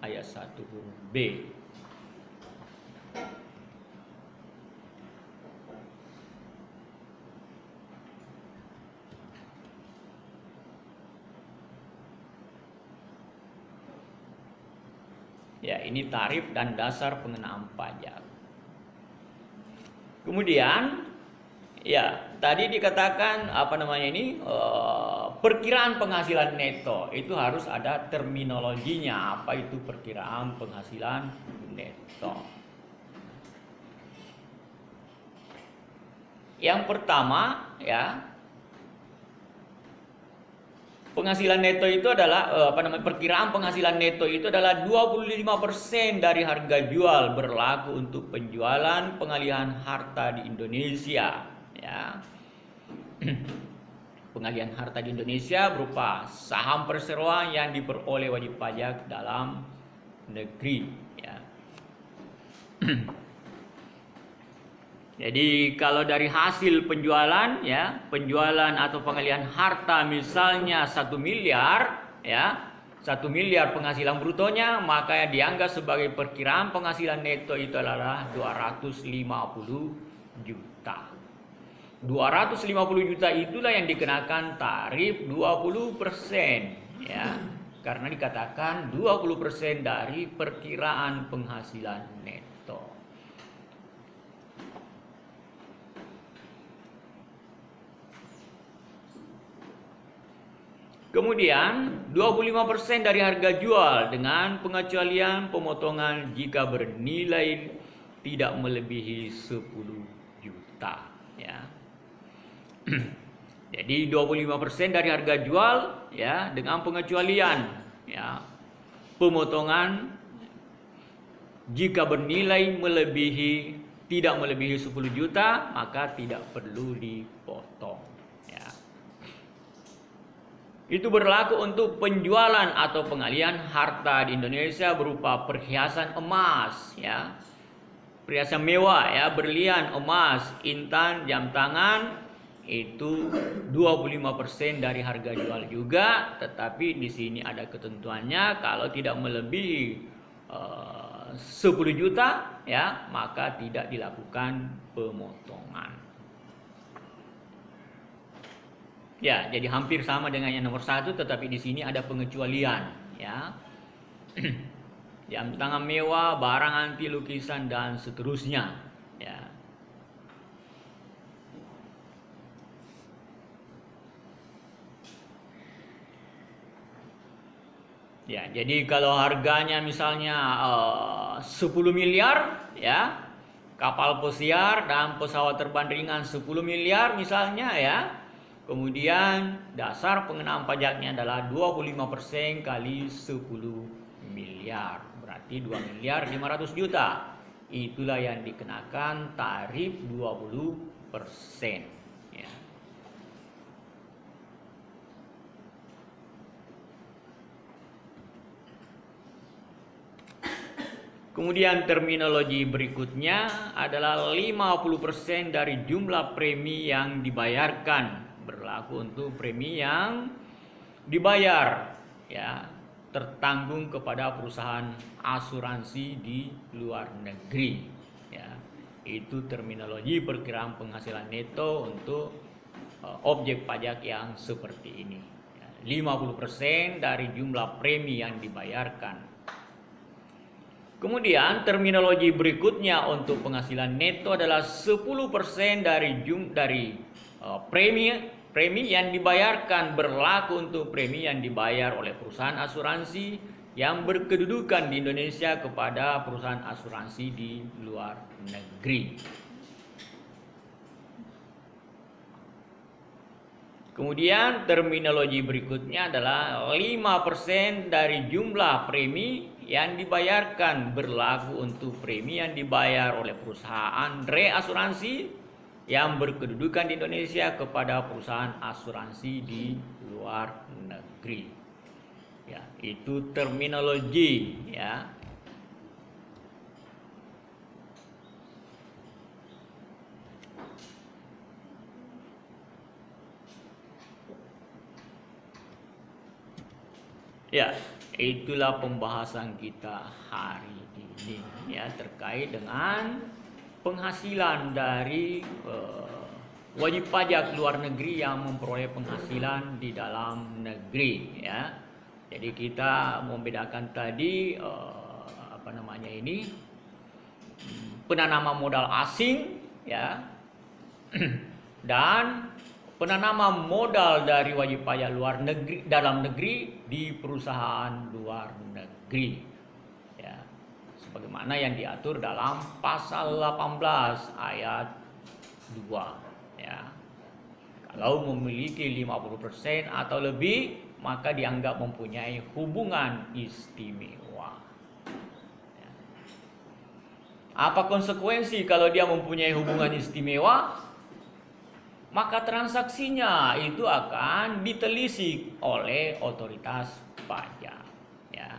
ayat 1 huruf B. Ya, ini tarif dan dasar pengenaan pajak. Kemudian, ya tadi dikatakan perkiraan penghasilan neto itu harus ada terminologinya. Apa itu perkiraan penghasilan neto? Yang pertama, ya. Penghasilan neto itu adalah perkiraan penghasilan neto itu adalah 25% dari harga jual berlaku untuk penjualan pengalihan harta di Indonesia ya. Pengalihan harta di Indonesia berupa saham perseroan yang diperoleh wajib pajak dalam negeri ya. Jadi kalau dari hasil penjualan ya, penjualan atau pengalihan harta misalnya 1 miliar ya, 1 miliar penghasilan brutonya, maka dianggap sebagai perkiraan penghasilan neto itu adalah 250 juta. 250 juta itulah yang dikenakan tarif 20% ya. Karena dikatakan 20% dari perkiraan penghasilan neto. Kemudian 25% dari harga jual dengan pengecualian pemotongan jika bernilai tidak melebihi 10 juta ya. Jadi 25% dari harga jual ya dengan pengecualian ya pemotongan jika bernilai tidak melebihi 10 juta maka tidak perlu dipotong. Itu berlaku untuk penjualan atau pengalihan harta di Indonesia berupa perhiasan emas ya. Perhiasan mewah ya, berlian, emas, intan, jam tangan itu 25% dari harga jual juga, tetapi di sini ada ketentuannya kalau tidak melebihi 10 juta ya, maka tidak dilakukan pemotongan. Ya, jadi hampir sama dengan yang nomor 1, tetapi di sini ada pengecualian, ya. Jam tangan mewah, barang anti lukisan dan seterusnya, ya. Ya, jadi kalau harganya misalnya 10 miliar, ya, kapal pesiar dan pesawat terbang ringan 10 miliar misalnya, ya. Kemudian dasar pengenaan pajaknya adalah 25% kali 10 miliar. Berarti 2 miliar 500 juta. Itulah yang dikenakan tarif 20%. Ya. Kemudian terminologi berikutnya adalah 50% dari jumlah premi yang dibayarkan. Berlaku untuk premi yang dibayar, ya, tertanggung kepada perusahaan asuransi di luar negeri, ya. Itu terminologi perkiraan penghasilan neto untuk objek pajak yang seperti ini, ya. 50% dari jumlah premi yang dibayarkan. Kemudian terminologi berikutnya untuk penghasilan neto adalah 10% dari premi yang dibayarkan. Berlaku untuk premi yang dibayar oleh perusahaan asuransi yang berkedudukan di Indonesia kepada perusahaan asuransi di luar negeri. Kemudian terminologi berikutnya adalah 5% dari jumlah premi yang dibayarkan. Berlaku untuk premi yang dibayar oleh perusahaan reasuransi yang berkedudukan di Indonesia kepada perusahaan asuransi di luar negeri. Ya, itu terminologi, ya. Ya, itulah pembahasan kita hari ini, ya, terkait dengan penghasilan dari wajib pajak luar negeri yang memperoleh penghasilan di dalam negeri, ya. Jadi kita membedakan tadi penanaman modal asing, ya, dan penanaman modal dari wajib pajak luar negeri dalam negeri di perusahaan luar negeri, ya, sebagaimana yang diatur dalam pasal 18 ayat 2, ya. Kalau memiliki 50% atau lebih, maka dianggap mempunyai hubungan istimewa. Ya. Apa konsekuensi kalau dia mempunyai hubungan istimewa? Maka transaksinya itu akan ditelisik oleh otoritas pajak, ya.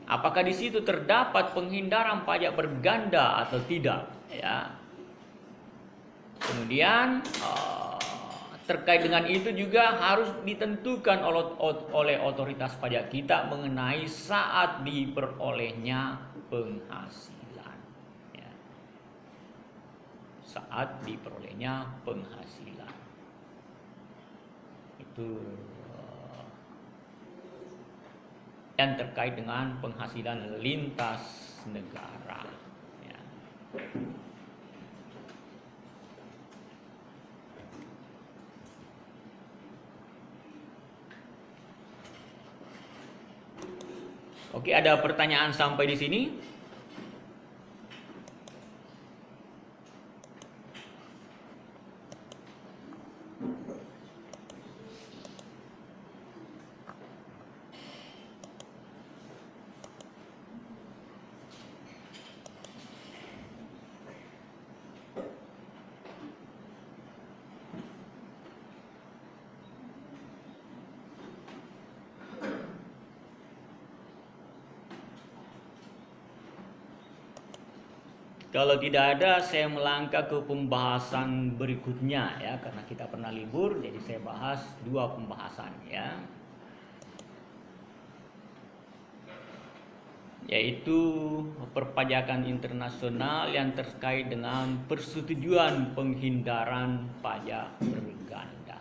Apakah di situ terdapat penghindaran pajak berganda atau tidak, ya. Kemudian terkait dengan itu juga harus ditentukan oleh otoritas pajak kita mengenai saat diperolehnya penghasilan. Saat diperolehnya penghasilan itu yang terkait dengan penghasilan lintas negara, ya. Oke, ada pertanyaan sampai di sini? Kalau tidak ada, saya melangkah ke pembahasan berikutnya, ya, karena kita pernah libur, jadi saya bahas 2 pembahasan, ya. yaitu perpajakan internasional yang terkait dengan persetujuan penghindaran pajak berganda.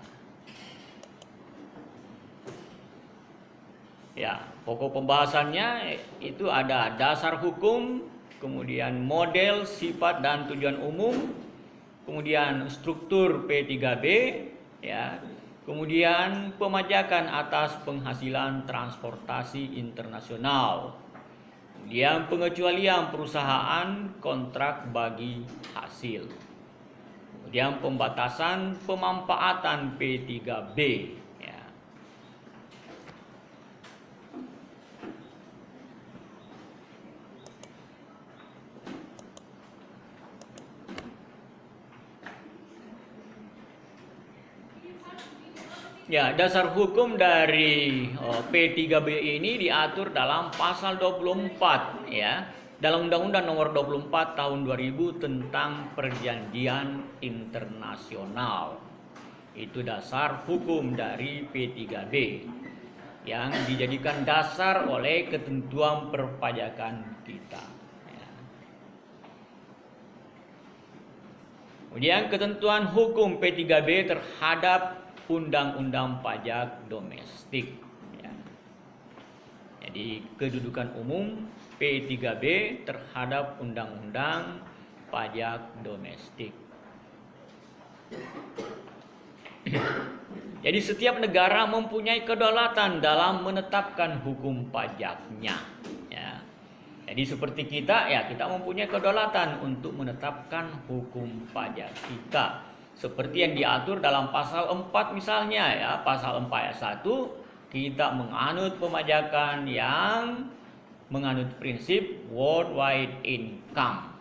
Ya, pokok pembahasannya itu ada dasar hukum, kemudian model, sifat dan tujuan umum, kemudian struktur P3B, ya, kemudian pemajakan atas penghasilan transportasi internasional, kemudian pengecualian perusahaan kontrak bagi hasil, kemudian pembatasan pemanfaatan P3B. Ya, dasar hukum dari P3B ini diatur dalam pasal 24 ya, dalam Undang-Undang Nomor 24 Tahun 2000 tentang Perjanjian Internasional. Itu dasar hukum dari P3B yang dijadikan dasar oleh ketentuan perpajakan kita. Ya. Kemudian ketentuan hukum P3B terhadap Undang-Undang Pajak Domestik. Ya. Jadi kedudukan umum P3B terhadap Undang-Undang Pajak Domestik. Jadi setiap negara mempunyai kedaulatan dalam menetapkan hukum pajaknya. Ya. Jadi seperti kita, ya kita mempunyai kedaulatan untuk menetapkan hukum pajak kita. Seperti yang diatur dalam pasal 4 misalnya ya, pasal 4 ayat 1 kita menganut pemajakan yang menganut prinsip worldwide income,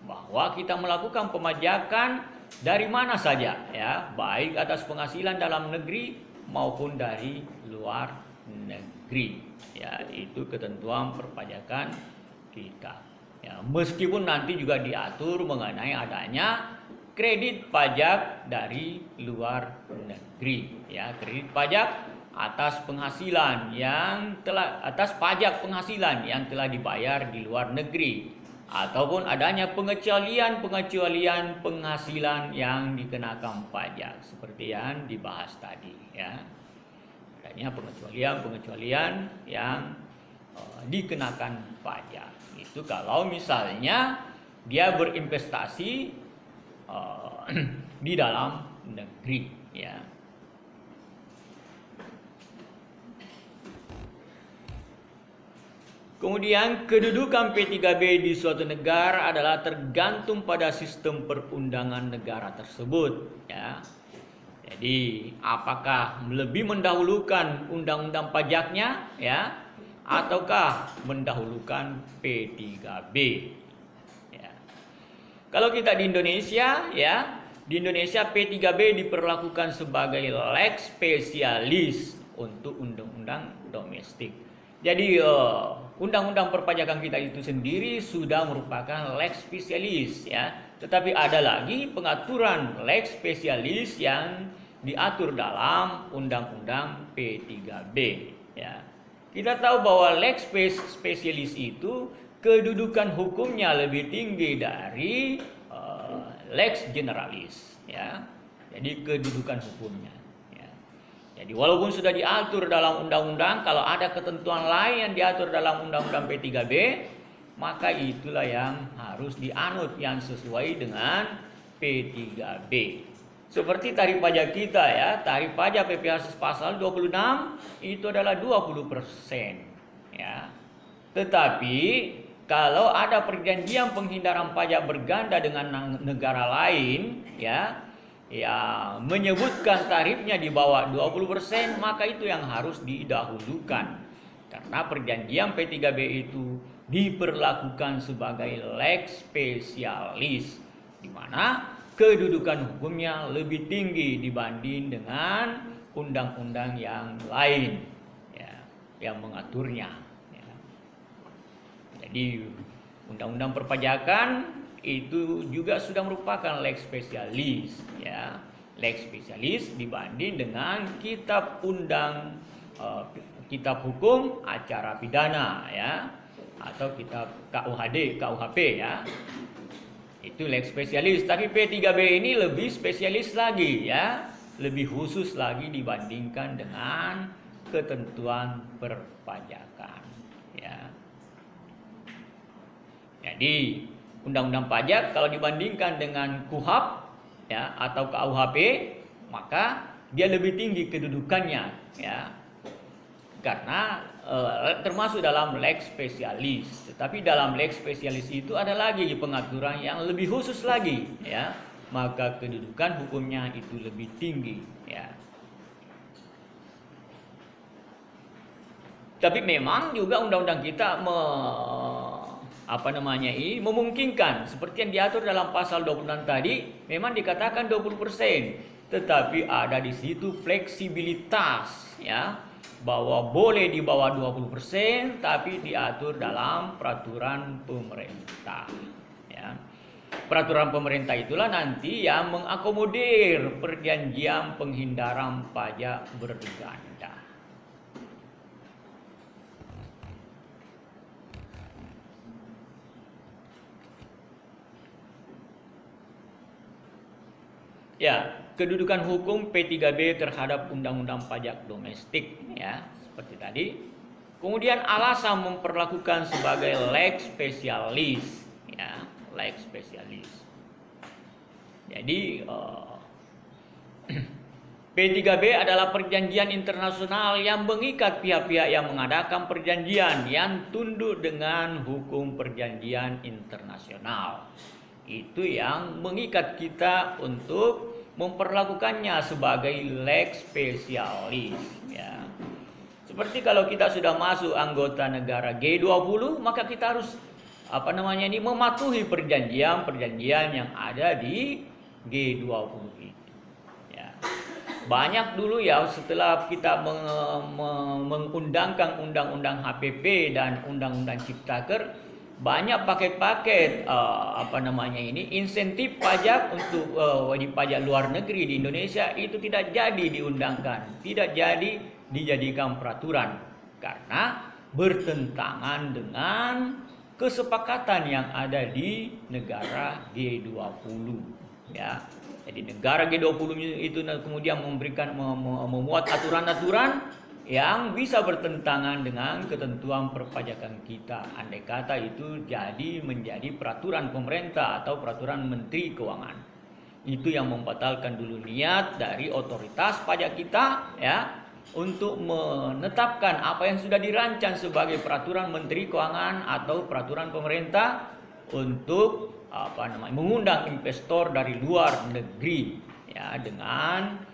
bahwa kita melakukan pemajakan dari mana saja ya, baik atas penghasilan dalam negeri maupun dari luar negeri. Ya, itu ketentuan perpajakan kita. Ya, meskipun nanti juga diatur mengenai adanya kredit pajak dari luar negeri, ya, kredit pajak atas penghasilan yang telah atas pajak penghasilan yang telah dibayar di luar negeri, ataupun adanya pengecualian penghasilan yang dikenakan pajak seperti yang dibahas tadi, ya. Adanya pengecualian yang dikenakan pajak. Itu kalau misalnya dia berinvestasi di dalam negeri, ya. Kemudian kedudukan P3B di suatu negara adalah tergantung pada sistem perundangan negara tersebut, ya. Jadi apakah lebih mendahulukan undang-undang pajaknya, ya, ataukah mendahulukan P3B? Kalau kita di Indonesia, ya, di Indonesia P3B diperlakukan sebagai lex spesialis untuk undang-undang domestik. Jadi undang-undang perpajakan kita itu sendiri sudah merupakan lex spesialis, ya. Tetapi ada lagi pengaturan lex spesialis yang diatur dalam undang-undang P3B, ya. Kita tahu bahwa lex spesialis itu kedudukan hukumnya lebih tinggi dari lex generalis, ya. Jadi kedudukan hukumnya, ya. Jadi walaupun sudah diatur dalam undang-undang, kalau ada ketentuan lain yang diatur dalam undang-undang P3B, maka itulah yang harus dianut, yang sesuai dengan P3B. Seperti tarif pajak kita, ya, tarif pajak PPh pasal 26 itu adalah 20%, ya. Tetapi kalau ada perjanjian penghindaran pajak berganda dengan negara lain, ya, yang menyebutkan tarifnya di bawah 20%, maka itu yang harus didahulukan. Karena perjanjian P3B itu diperlakukan sebagai lex spesialis, di mana kedudukan hukumnya lebih tinggi dibanding dengan undang-undang yang lain, ya, yang mengaturnya. Di undang-undang perpajakan itu juga sudah merupakan lex spesialis, ya, lex spesialis dibanding dengan kitab hukum acara pidana, ya, atau kitab KUHP ya. Itu lex spesialis, tapi P3B ini lebih spesialis lagi ya, lebih khusus lagi dibandingkan dengan ketentuan perpajakan ya. Jadi undang-undang pajak kalau dibandingkan dengan KUHP ya atau KUHP, maka dia lebih tinggi kedudukannya ya. Karena termasuk dalam lex spesialis. Tetapi dalam lex spesialis itu ada lagi pengaturan yang lebih khusus lagi ya. Maka kedudukan hukumnya itu lebih tinggi ya. Tapi memang juga undang-undang kita memungkinkan seperti yang diatur dalam pasal 26 tadi, memang dikatakan 20%, tetapi ada di situ fleksibilitas ya, bahwa boleh di bawah 20%, tapi diatur dalam peraturan pemerintah ya. Peraturan pemerintah itulah nanti yang mengakomodir perjanjian penghindaran pajak berganda. Ya, kedudukan hukum P3B terhadap undang-undang pajak domestik ya, seperti tadi. Kemudian alasan memperlakukan sebagai lex spesialis ya, lex spesialis. Jadi P3B adalah perjanjian internasional yang mengikat pihak-pihak yang mengadakan perjanjian yang tunduk dengan hukum perjanjian internasional. Itu yang mengikat kita untuk memperlakukannya sebagai lex spesialis ya. Seperti kalau kita sudah masuk anggota negara G20, maka kita harus mematuhi perjanjian-perjanjian yang ada di G20 itu ya. Banyak dulu ya, setelah kita mengundangkan undang-undang HPP dan undang-undang Ciptaker, banyak paket-paket insentif pajak untuk wajib pajak luar negeri di Indonesia itu tidak jadi diundangkan, tidak jadi dijadikan peraturan karena bertentangan dengan kesepakatan yang ada di negara G20 ya. Jadi negara G20 itu kemudian memuat aturan-aturan yang bisa bertentangan dengan ketentuan perpajakan kita. Andai kata itu menjadi peraturan pemerintah atau peraturan Menteri Keuangan. Itu yang membatalkan dulu niat dari otoritas pajak kita ya, untuk menetapkan apa yang sudah dirancang sebagai peraturan Menteri Keuangan atau peraturan pemerintah untuk mengundang investor dari luar negeri ya, dengan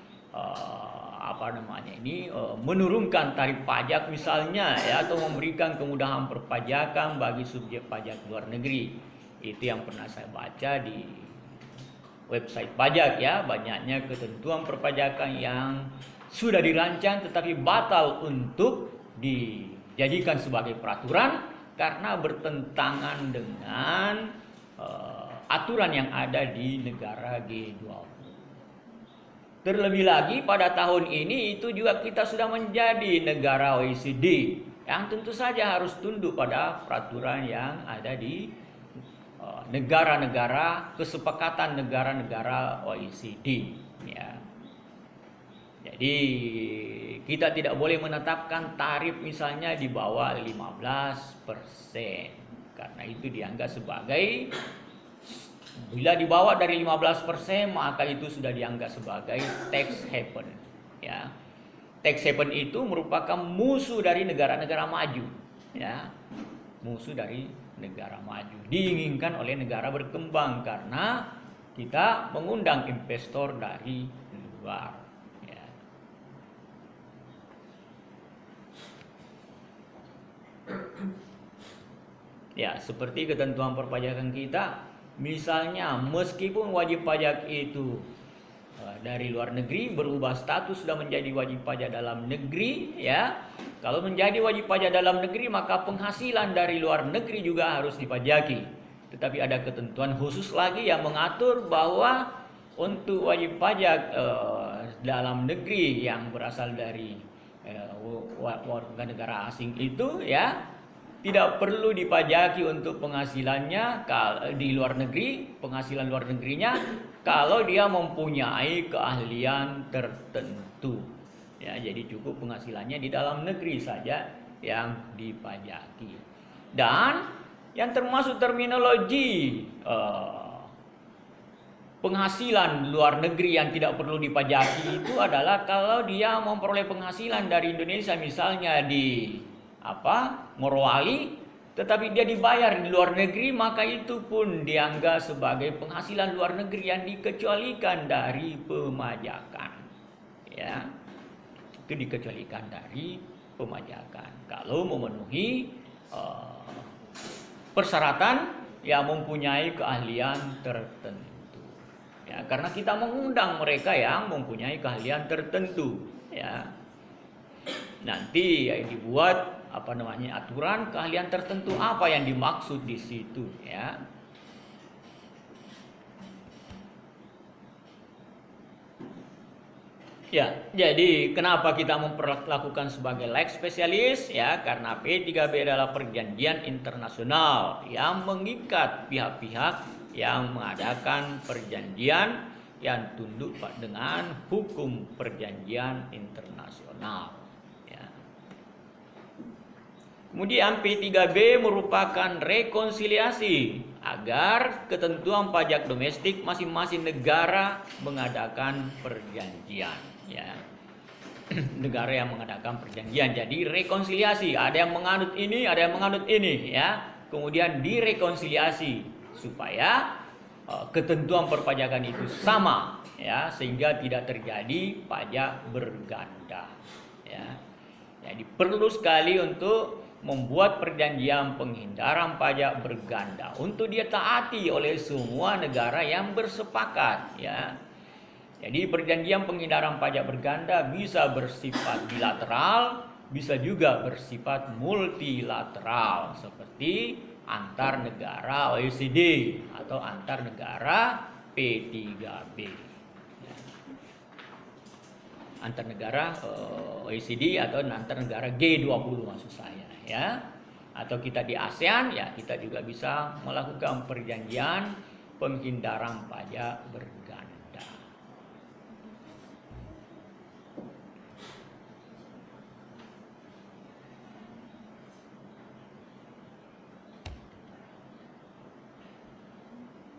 menurunkan tarif pajak misalnya ya, atau memberikan kemudahan perpajakan bagi subjek pajak luar negeri. Itu yang pernah saya baca di website pajak ya, banyaknya ketentuan perpajakan yang sudah dirancang tetapi batal untuk dijadikan sebagai peraturan karena bertentangan dengan aturan yang ada di negara G20. Terlebih lagi pada tahun ini itu juga kita sudah menjadi negara OECD yang tentu saja harus tunduk pada peraturan yang ada di negara-negara kesepakatan negara-negara OECD ya. Jadi kita tidak boleh menetapkan tarif misalnya di bawah 15%, karena itu dianggap sebagai, bila dibawa dari 15% maka itu sudah dianggap sebagai tax haven ya. Tax haven itu merupakan musuh dari negara-negara maju ya. Musuh dari negara maju, diinginkan oleh negara berkembang karena kita mengundang investor dari luar ya. Ya, seperti ketentuan perpajakan kita, misalnya meskipun wajib pajak itu dari luar negeri berubah status sudah menjadi wajib pajak dalam negeri ya. Kalau menjadi wajib pajak dalam negeri maka penghasilan dari luar negeri juga harus dipajaki. Tetapi ada ketentuan khusus lagi yang mengatur bahwa untuk wajib pajak dalam negeri yang berasal dari warga negara asing itu ya, tidak perlu dipajaki untuk penghasilannya di luar negeri, penghasilan luar negerinya, kalau dia mempunyai keahlian tertentu. Ya, jadi cukup penghasilannya di dalam negeri saja yang dipajaki. Dan yang termasuk terminologi penghasilan luar negeri yang tidak perlu dipajaki itu adalah kalau dia memperoleh penghasilan dari Indonesia, misalnya di Morowali, tetapi dia dibayar di luar negeri, maka itu pun dianggap sebagai penghasilan luar negeri yang dikecualikan dari pemajakan. Ya, itu dikecualikan dari pemajakan kalau memenuhi persyaratan yang mempunyai keahlian tertentu. Ya, karena kita mengundang mereka yang mempunyai keahlian tertentu. Ya, nanti yang dibuat aturan keahlian tertentu apa yang dimaksud di situ, ya. Ya, jadi kenapa kita memperlakukan sebagai leg spesialis? Ya, karena P3B adalah perjanjian internasional yang mengikat pihak-pihak yang mengadakan perjanjian yang tunduk dengan hukum perjanjian internasional. Kemudian P3B merupakan rekonsiliasi agar ketentuan pajak domestik masing-masing negara mengadakan perjanjian, ya. Negara yang mengadakan perjanjian. Jadi rekonsiliasi, ada yang menganut ini, ada yang menganut ini, ya. Kemudian direkonsiliasi supaya ketentuan perpajakan itu sama, ya, sehingga tidak terjadi pajak berganda, ya. Jadi perlu sekali untuk membuat perjanjian penghindaran pajak berganda untuk ditaati oleh semua negara yang bersepakat, ya. Jadi perjanjian penghindaran pajak berganda bisa bersifat bilateral, bisa juga bersifat multilateral seperti antar negara OECD atau antar negara P3B. Antar negara OECD atau antar negara G20 maksud saya, ya. Atau kita di ASEAN, ya, kita juga bisa melakukan perjanjian penghindaran pajak berganda.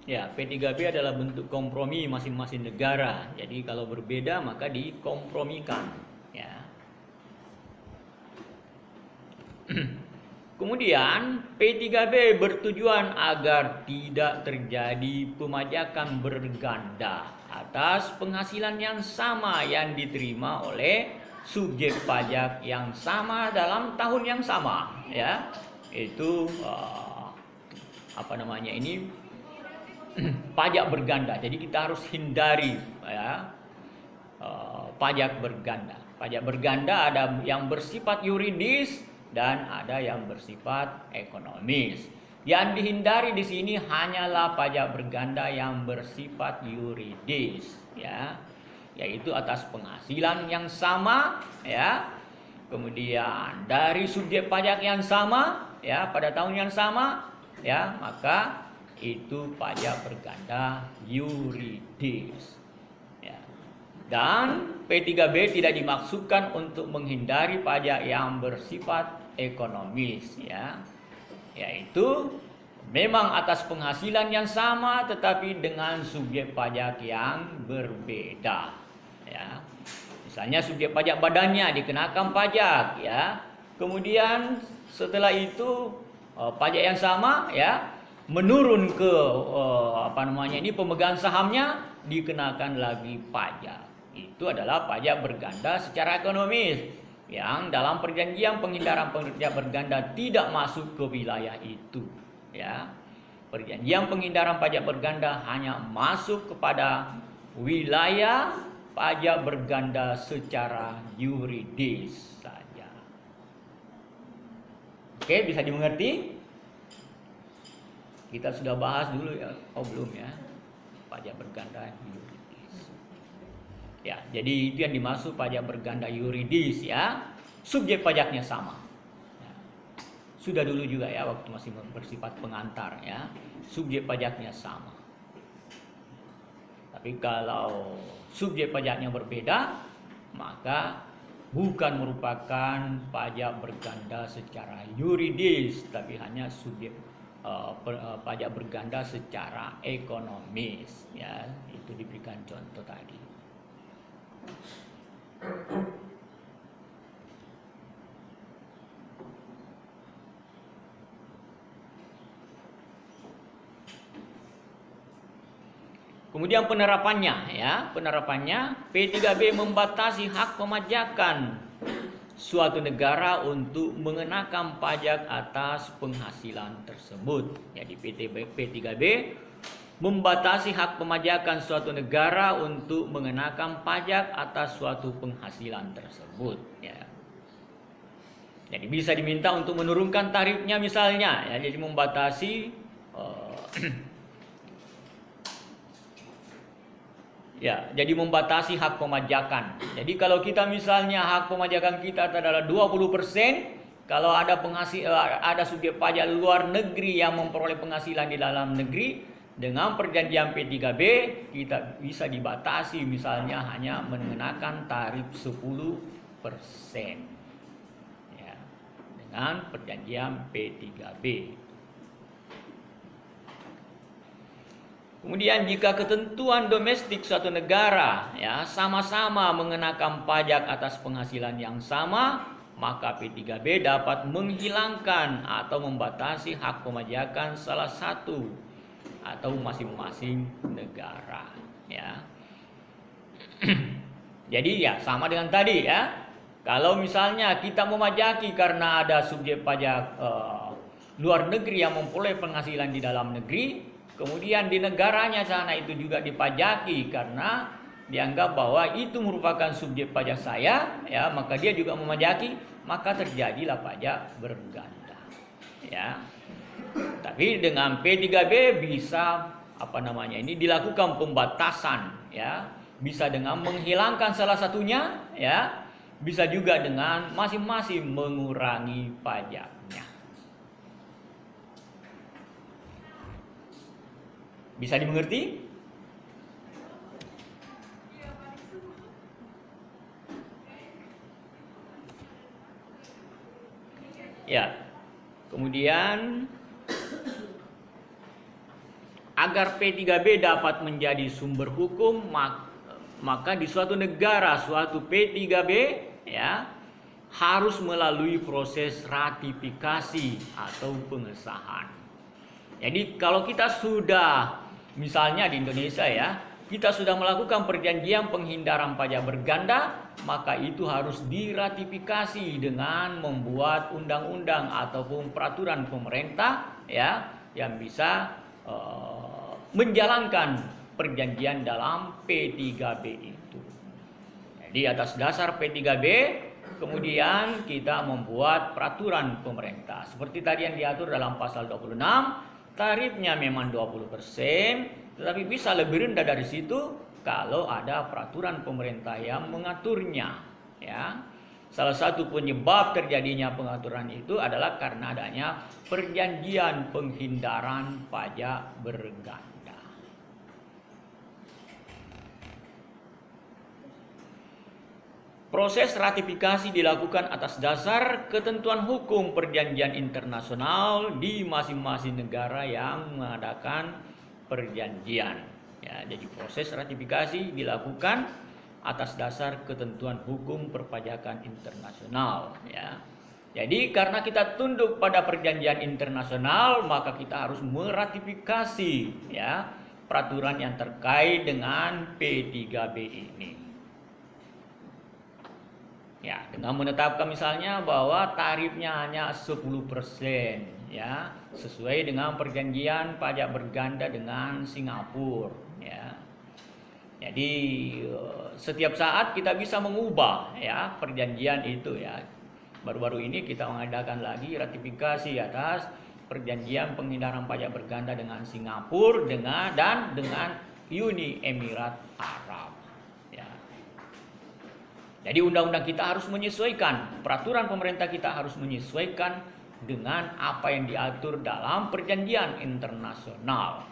Ya, P3B adalah bentuk kompromi masing-masing negara. Jadi kalau berbeda maka dikompromikan, ya. Kemudian P3B bertujuan agar tidak terjadi pemajakan berganda atas penghasilan yang sama yang diterima oleh subjek pajak yang sama dalam tahun yang sama, ya. Itu pajak berganda. Jadi kita harus hindari, ya, pajak berganda. Pajak berganda ada yang bersifat yuridis dan ada yang bersifat ekonomis. Yang dihindari di sini hanyalah pajak berganda yang bersifat yuridis, ya, yaitu atas penghasilan yang sama, ya. Kemudian dari subjek pajak yang sama, ya, pada tahun yang sama, ya, maka itu pajak berganda yuridis, ya. Dan P3B tidak dimaksudkan untuk menghindari pajak yang bersifat ekonomis, ya, yaitu memang atas penghasilan yang sama tetapi dengan subjek pajak yang berbeda, ya. Misalnya subjek pajak badannya dikenakan pajak, ya. Kemudian setelah itu pajak yang sama, ya, menurun ke pemegang sahamnya dikenakan lagi pajak. Itu adalah pajak berganda secara ekonomis yang dalam perjanjian penghindaran pajak berganda tidak masuk ke wilayah itu, ya. Perjanjian penghindaran pajak berganda hanya masuk kepada wilayah pajak berganda secara yuridis saja. Oke, bisa dimengerti? Kita sudah bahas dulu, ya. Oh, belum, ya. Pajak berganda yuridis. Ya, jadi itu yang dimaksud pajak berganda yuridis, ya. Subjek pajaknya sama. Ya. sudah dulu juga ya, waktu masih bersifat pengantar ya, subjek pajaknya sama. Tapi kalau subjek pajaknya berbeda, maka bukan merupakan pajak berganda secara yuridis, tapi hanya subjek pajak berganda secara ekonomis ya. Itu diberikan contoh tadi. Kemudian penerapannya ya, P3B membatasi hak pemajakan suatu negara untuk mengenakan pajak atas penghasilan tersebut. Jadi P3B membatasi hak pemajakan suatu negara untuk mengenakan pajak atas suatu penghasilan tersebut ya. Jadi bisa diminta untuk menurunkan tarifnya misalnya ya, jadi membatasi ya, jadi membatasi hak pemajakan. Jadi kalau kita misalnya hak pemajakan kita adalah 20%, kalau ada ada subjek pajak luar negeri yang memperoleh penghasilan di dalam negeri, dengan perjanjian P3B kita bisa dibatasi misalnya hanya mengenakan tarif 10%. Ya, dengan perjanjian P3B. Kemudian jika ketentuan domestik suatu negara ya sama-sama mengenakan pajak atas penghasilan yang sama, maka P3B dapat menghilangkan atau membatasi hak pemajakan salah satu atau masing-masing negara ya. Jadi ya sama dengan tadi ya. Kalau misalnya kita memajaki karena ada subjek pajak luar negeri yang memperoleh penghasilan di dalam negeri, kemudian di negaranya sana itu juga dipajaki karena dianggap bahwa itu merupakan subjek pajak saya, ya, maka dia juga memajaki, maka terjadilah pajak berganda. Ya. Tapi dengan P3B bisa ini dilakukan pembatasan, ya. Bisa dengan menghilangkan salah satunya, ya. Bisa juga dengan masing-masing mengurangi pajaknya. Bisa dimengerti? Ya. Kemudian agar P3B dapat menjadi sumber hukum, maka di suatu negara, suatu P3B ya harus melalui proses ratifikasi atau pengesahan. Jadi kalau kita sudah, misalnya di Indonesia ya, kita sudah melakukan perjanjian penghindaran pajak berganda, maka itu harus diratifikasi dengan membuat undang-undang ataupun peraturan pemerintah ya yang bisa menjalankan perjanjian dalam P3B itu. Jadi atas dasar P3B kemudian kita membuat peraturan pemerintah. Seperti tadi yang diatur dalam pasal 26, tarifnya memang 20%, tetapi bisa lebih rendah dari situ kalau ada peraturan pemerintah yang mengaturnya, ya. Salah satu penyebab terjadinya pengaturan itu adalah karena adanya perjanjian penghindaran pajak berganda. Proses ratifikasi dilakukan atas dasar ketentuan hukum perjanjian internasional di masing-masing negara yang mengadakan perjanjian. Ya, jadi proses ratifikasi dilakukan atas dasar ketentuan hukum perpajakan internasional. Ya. Jadi karena kita tunduk pada perjanjian internasional, maka kita harus meratifikasi ya peraturan yang terkait dengan P3B ini. Ya, dengan menetapkan misalnya bahwa tarifnya hanya 10% ya, sesuai dengan perjanjian pajak berganda dengan Singapura ya. Jadi setiap saat kita bisa mengubah ya perjanjian itu ya. Baru-baru ini kita mengadakan lagi ratifikasi atas perjanjian penghindaran pajak berganda dengan Singapura dengan Uni Emirat Arab. Jadi undang-undang kita harus menyesuaikan, peraturan pemerintah kita harus menyesuaikan dengan apa yang diatur dalam perjanjian internasional.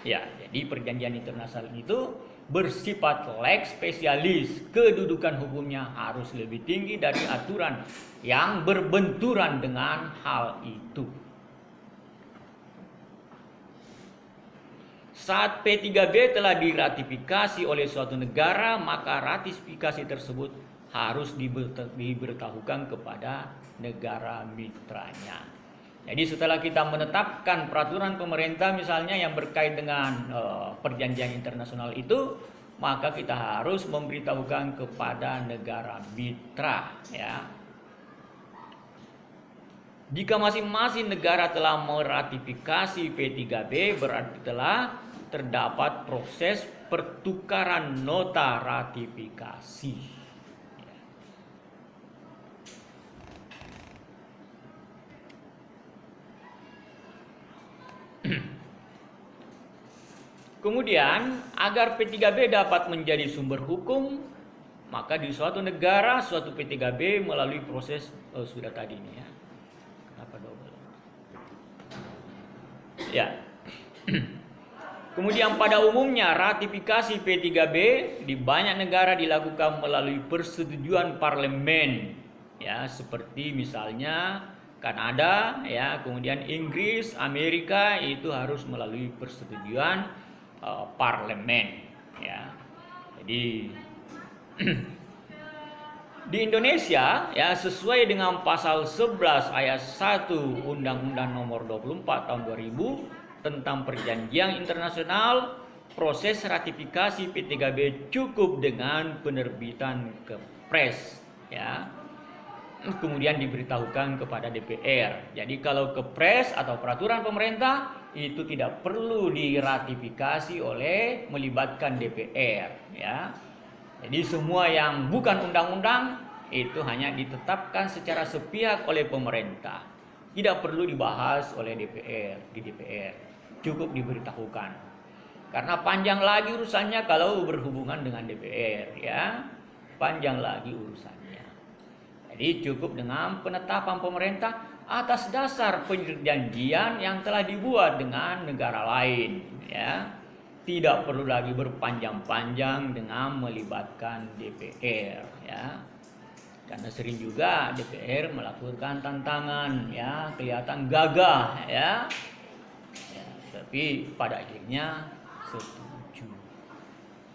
Ya, jadi perjanjian internasional itu bersifat lex specialis, kedudukan hukumnya harus lebih tinggi dari aturan yang berbenturan dengan hal itu. Saat P3B telah diratifikasi oleh suatu negara, maka ratifikasi tersebut harus diberitahukan kepada negara mitranya. Jadi setelah kita menetapkan peraturan pemerintah misalnya yang berkait dengan perjanjian internasional itu, maka kita harus memberitahukan kepada negara mitra, ya. Jika masing-masing negara telah meratifikasi P3B, berarti telah terdapat proses pertukaran nota ratifikasi. Kemudian, agar P3B dapat menjadi sumber hukum, maka di suatu negara, suatu P3B melalui proses sudah tadi ini ya. Kenapa double? Ya. Kemudian pada umumnya ratifikasi P3B di banyak negara dilakukan melalui persetujuan parlemen, ya, seperti misalnya Kanada, ya, kemudian Inggris, Amerika itu harus melalui persetujuan parlemen, ya. Jadi di Indonesia, ya, sesuai dengan pasal 11 ayat 1 Undang-Undang Nomor 24 tahun 2000 tentang perjanjian internasional, proses ratifikasi P3B cukup dengan penerbitan Kepres, ya. Kemudian diberitahukan kepada DPR. Jadi kalau Kepres atau peraturan pemerintah itu tidak perlu diratifikasi oleh melibatkan DPR, ya. Jadi semua yang bukan undang-undang itu hanya ditetapkan secara sepihak oleh pemerintah. Tidak perlu dibahas oleh DPR di DPR. Cukup diberitahukan. Karena panjang lagi urusannya kalau berhubungan dengan DPR, ya. Panjang lagi urusannya. Jadi cukup dengan penetapan pemerintah atas dasar perjanjian yang telah dibuat dengan negara lain, ya. Tidak perlu lagi berpanjang-panjang dengan melibatkan DPR, ya. Karena sering juga DPR melakukan tantangan, ya, kelihatan gagah, ya. Ya, tapi pada akhirnya setuju,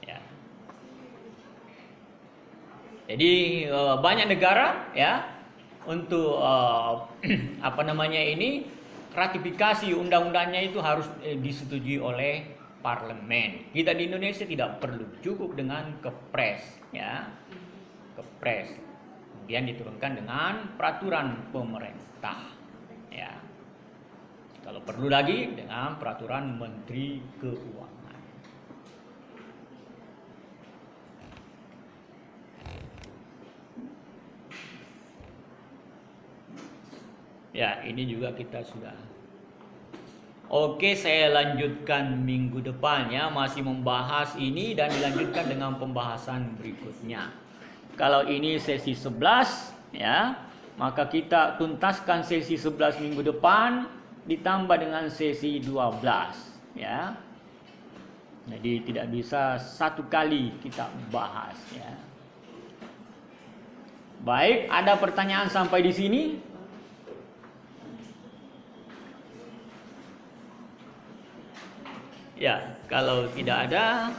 ya. Jadi banyak negara, ya, untuk ratifikasi undang-undangnya itu harus disetujui oleh parlemen. Kita di Indonesia tidak perlu, cukup dengan Kepres, ya. Kepres. Kemudian diturunkan dengan peraturan pemerintah, ya. Kalau perlu lagi dengan peraturan Menteri Keuangan. Ya, ini juga kita sudah. Oke, saya lanjutkan minggu depan, ya, masih membahas ini dan dilanjutkan dengan pembahasan berikutnya. Kalau ini sesi 11, ya, maka kita tuntaskan sesi 11 minggu depan ditambah dengan sesi 12, ya. Jadi tidak bisa satu kali kita bahas, ya. Baik, ada pertanyaan sampai di sini? Ya, kalau tidak ada,